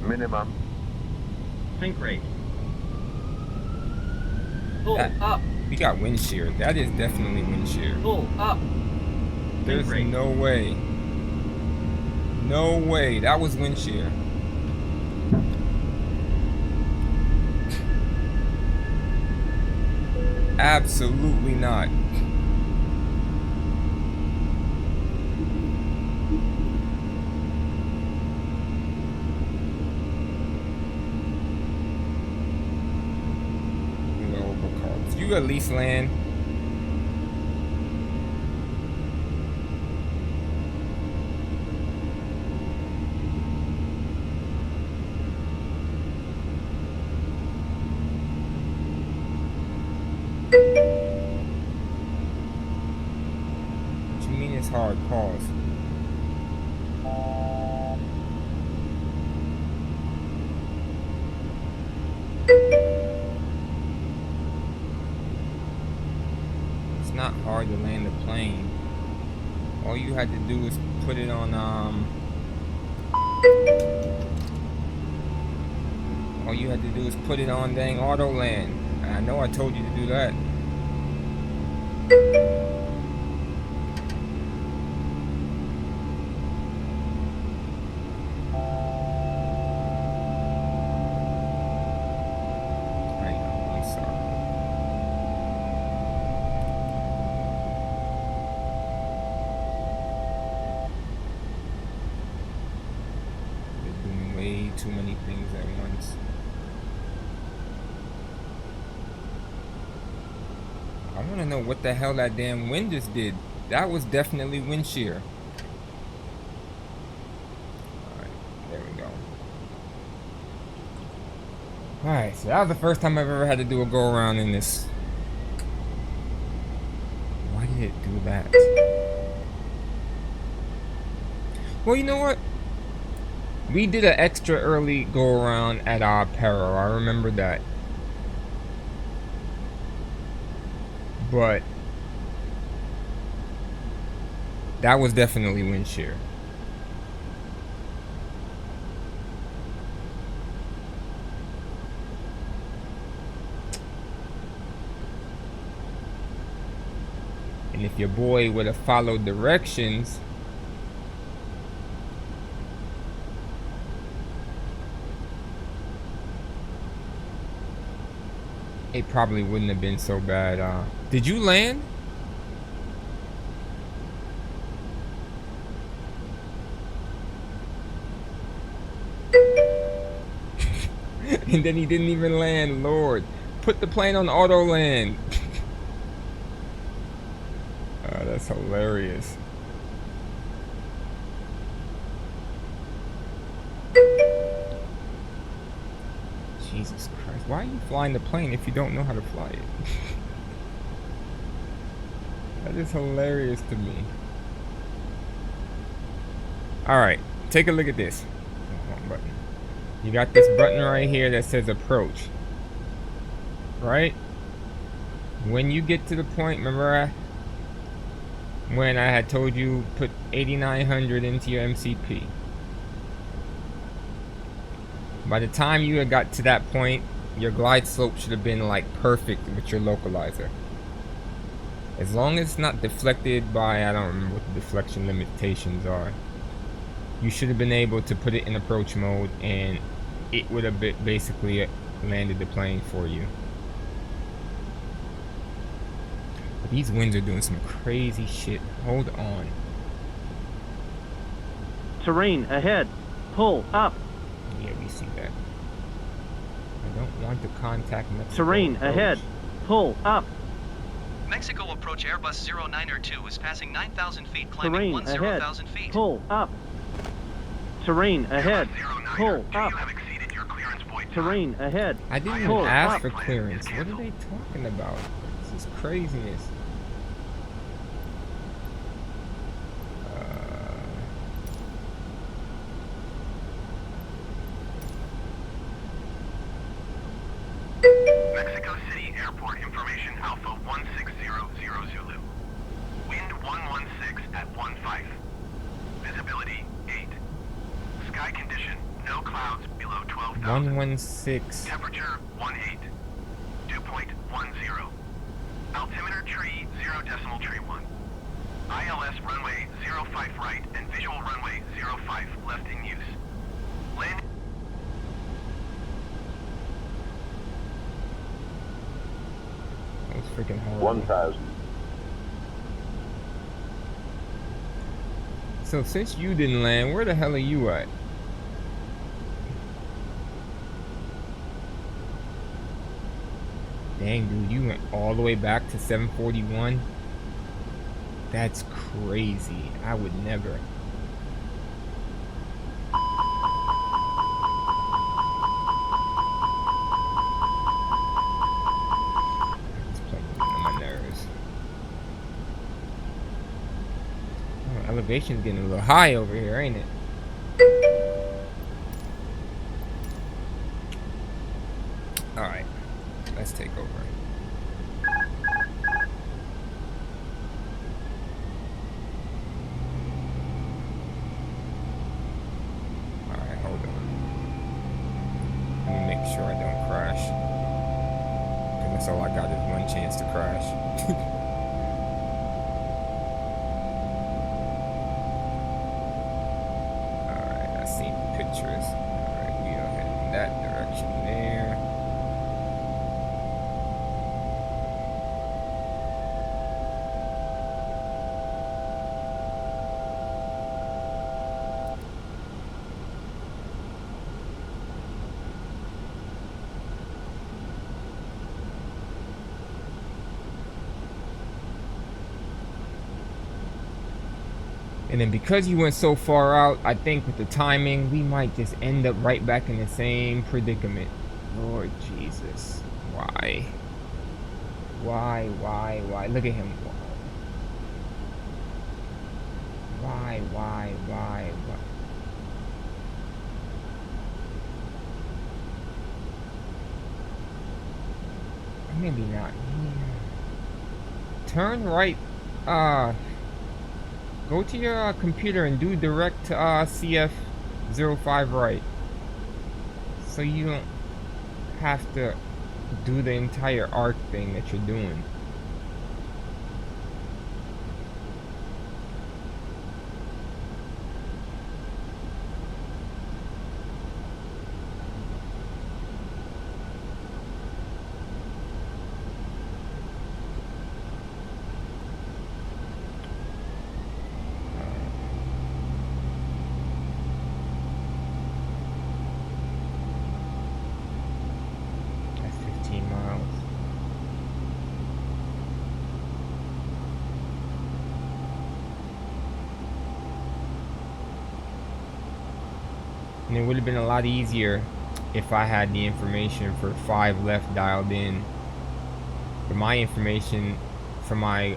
Minimum. Think rate. Pull That- up. We got wind shear. That is definitely wind shear. Pull up. There's rate. no way. No way. That was wind shear. Absolutely not. You at least land. What you mean it's hard? Pause. It's not hard to land a plane. All you had to do is put it on all you had to do is put it on dang auto land. And I know I told you to do that. I know, I'm sorry. They're doing way too many things at once. I want to know what the hell that damn wind just did. That was definitely wind shear. Alright, there we go. Alright, so that was the first time I've ever had to do a go around in this. Why did it do that? Well, you know what? We did an extra early go around at our peril. I remember that. But that was definitely wind shear. And if your boy would have followed directions, it probably wouldn't have been so bad. Did you land? And then he didn't even land. Lord, put the plane on auto land. That's hilarious. Jesus Christ, why are you flying the plane if you don't know how to fly it? That is hilarious to me. Alright, take a look at this. Wrong button. You got this button right here that says approach. Right? When you get to the point, remember when I had told you put 8900 into your MCP. By the time you had got to that point, your glide slope should have been like perfect with your localizer. As long as it's not deflected by, I don't remember what the deflection limitations are, you should have been able to put it in approach mode and it would have basically landed the plane for you. But these winds are doing some crazy shit. Hold on. Terrain ahead. Pull up. Yeah, we see that. I don't want to contact Mexico. Terrain approach. ahead. Pull up. Mexico approach Airbus 0902 is passing 9,000 feet, climbing Terrain ahead. 10,000 feet. Pull up. Terrain ahead. Pull up. Terrain ahead. I didn't even Pull ask up. for clearance. What are they talking about? This is craziness. Mexico City Airport information Alpha 1600 Zulu. Wind 116 at 15. Visibility 8. Sky condition no clouds below 12,000. 116. Temperature 18. Dew point 10. Altimeter tree 0.1. ILS runway 05 right and visual runway 05 left in use. Land. That was freaking horrible. 1,000. So since you didn't land, where the hell are you at? Dang, dude, you went all the way back to 741? That's crazy. I would never. This plane is getting on my nerves. Oh, elevation's getting a little high over here, ain't it? Alright, let's take over. Alright, hold on. Let me make sure I don't crash. Because that's all I got is one chance to crash. Alright, I see pictures. Alright, we are heading in that direction there. And then because you went so far out, I think with the timing, we might just end up right back in the same predicament. Lord Jesus. Why? Why? Look at him. Why? Maybe not. Turn right. Go to your computer and do direct CF05 right. So you don't have to do the entire arc thing that you're doing. That's 15 miles. And it would have been a lot easier if I had the information for 5 left dialed in. But my information for my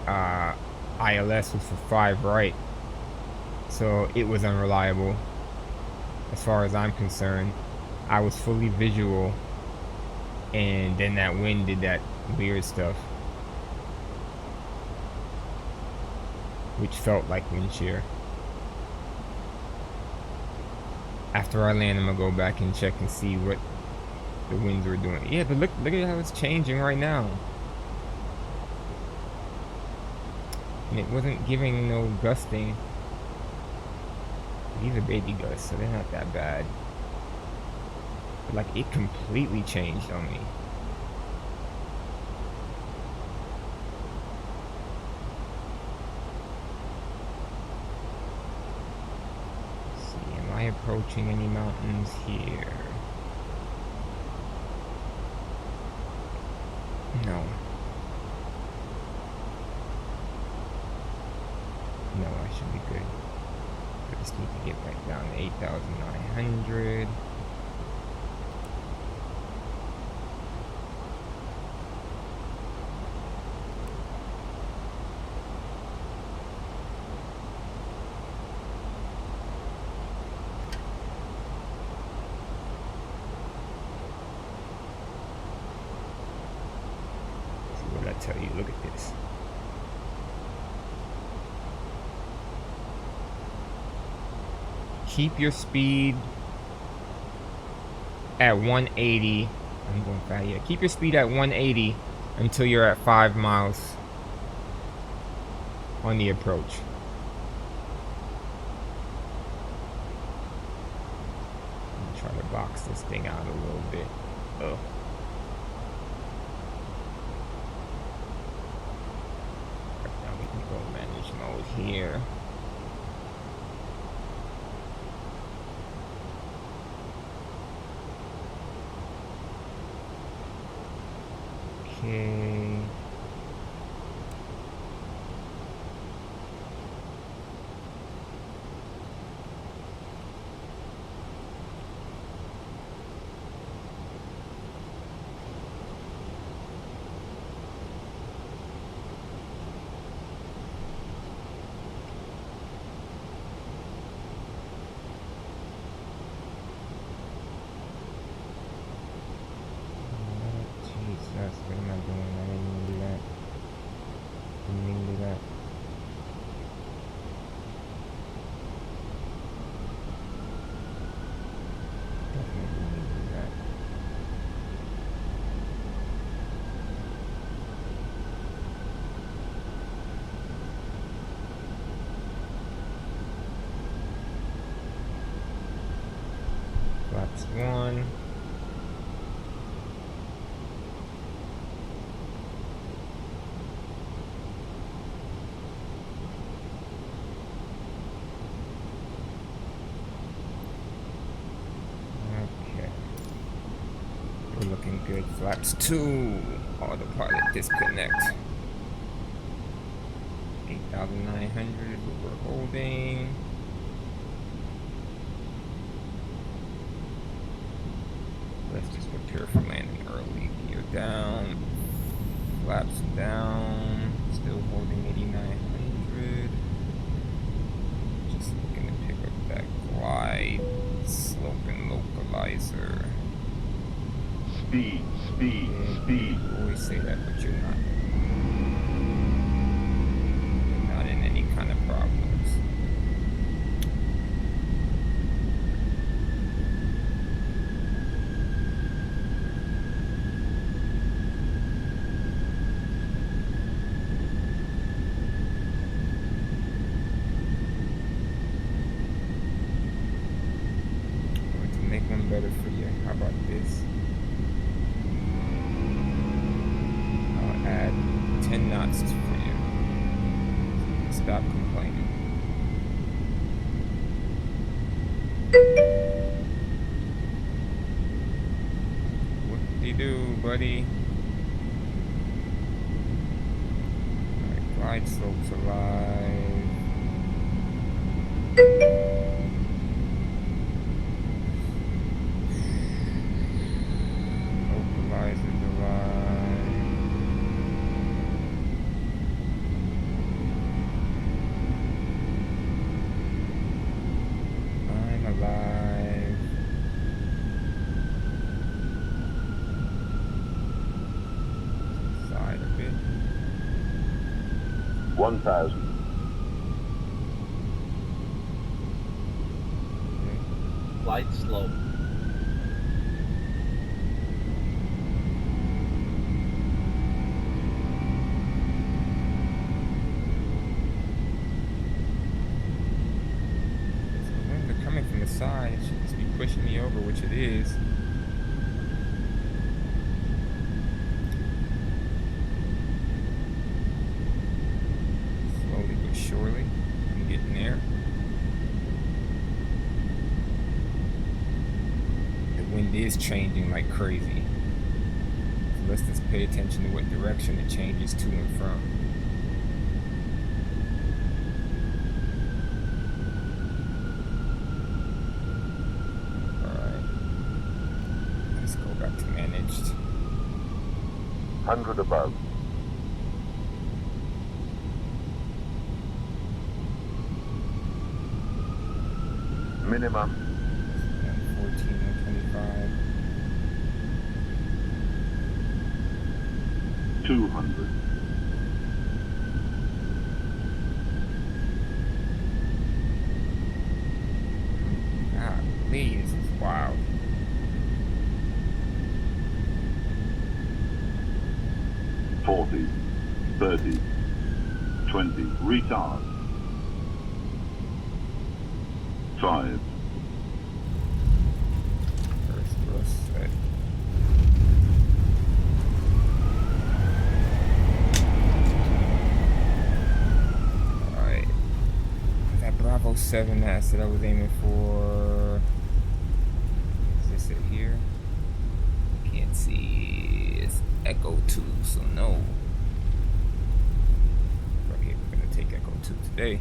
ILS was for 5 right. So it was unreliable as far as I'm concerned. I was fully visual, and then that wind did that weird stuff, which felt like wind shear. After I land, I'm gonna go back and check and see what the winds are doing. Yeah, but look at how it's changing right now. And it wasn't giving no gusting. These are baby gusts, so they're not that bad. But like, it completely changed on me. Let's see, am I approaching any mountains here? No. No, I should be good. I just need to get back down to 8,900. See what I tell you, look at this. Keep your speed at 180. I'm going fast. Yeah, keep your speed at 180 until you're at 5 miles on the approach. I'm trying to box this thing out a little bit. Oh. Right now we can go manage mode here. Okay. Jesus, what am I doing? I didn't mean to do that. Didn't mean to do that. Definitely didn't mean to do that. Flaps 1. Looking good. Flaps 2. Autopilot disconnect. 8,900. We're holding. Let's just prepare for landing early. Gear down. Flaps down. Still holding 8,900. Just looking to pick up that glide. Slope and localizer. Speed, speed, speed. You always say that, but you're not. You're not in any kind of problems. Going to make one better for you. How about this? Add 10 knots for you. Stop complaining. What do you do, buddy? Alright, glide slope's alive. Localizer's alive. Alive. Side a bit. 1,000. Okay. Light slope. So the winds are coming from the side. It should just be pushing me over, which it is. Slowly but surely, I'm getting there. The wind is changing like crazy. So let's just pay attention to what direction it changes to and from. Alright. Let's go back to managed. 100 above. Minimum. 114, 125. 200. Golly, this is wild. Forty, 30, 20, retard. 5, First thrust set. Alright. That Bravo 7 mass that I was aiming for. Is this it here? Can't see. It's Echo 2, so no. Okay, we're gonna take Echo 2 today.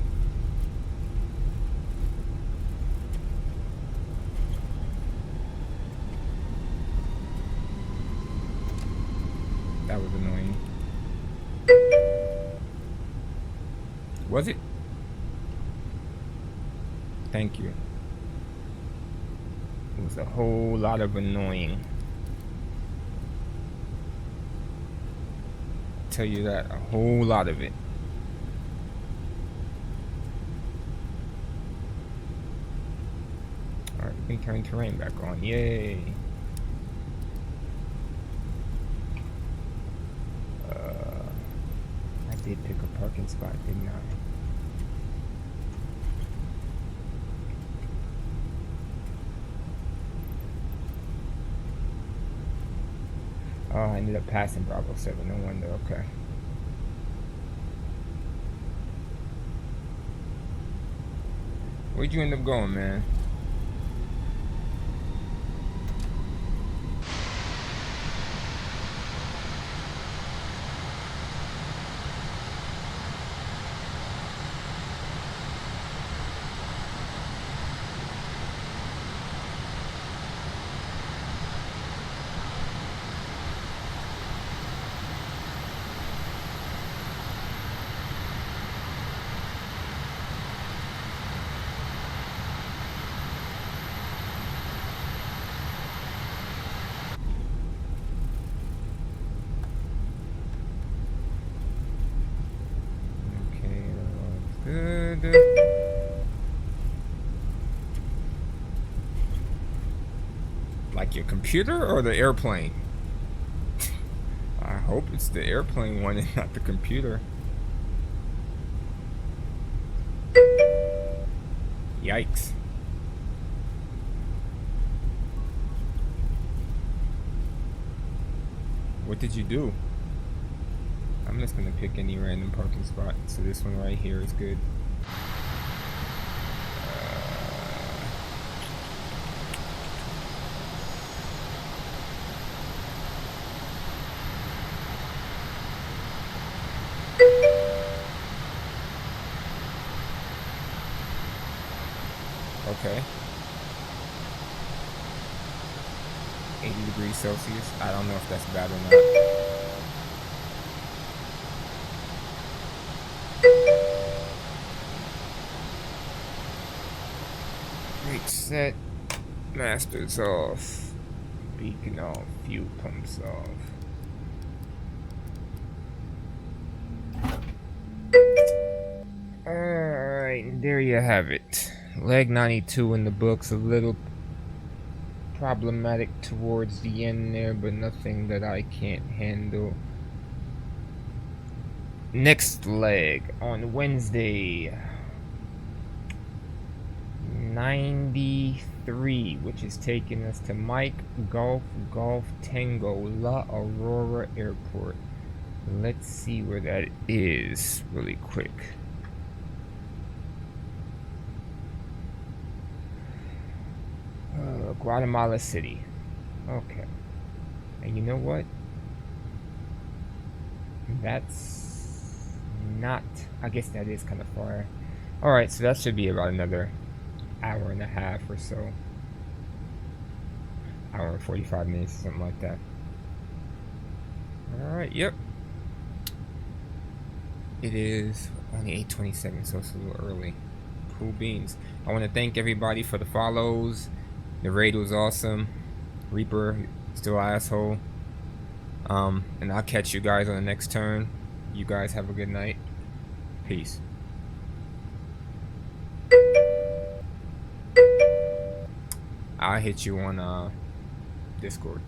That was annoying. Was it? Thank you. It was a whole lot of annoying. I'll tell you that, a whole lot of it. Alright, we can turn terrain back on. Yay! I did pick a parking spot, didn't I? Oh, I ended up passing Bravo 7, no wonder, okay. Where'd you end up going, man? Good. Like your computer or the airplane? I hope it's the airplane one and not the computer. Yikes. What did you do? I'm just gonna pick any random parking spot. So this one right here is good. Okay. 80 degrees Celsius. I don't know if that's bad or not. Brake set. Masters off. Beacon off. Fuel pumps off. Alright, there you have it. Leg 92 in the books. A little problematic towards the end there, but nothing that I can't handle. Next leg on Wednesday, 93, which is taking us to Mike Golf Golf Tango La Aurora Airport. Let's see where that is really quick. Guatemala City. Okay. And you know what? That's not... I guess that is kind of far. Alright, so that should be about another hour and a half or so. Hour and 45 minutes, something like that. Alright, yep. It is only 8:27, so it's a little early. Cool beans. I want to thank everybody for the follows. The raid was awesome. Reaper, still asshole. And I'll catch you guys on the next turn. You guys have a good night. Peace. I'll hit you on Discord.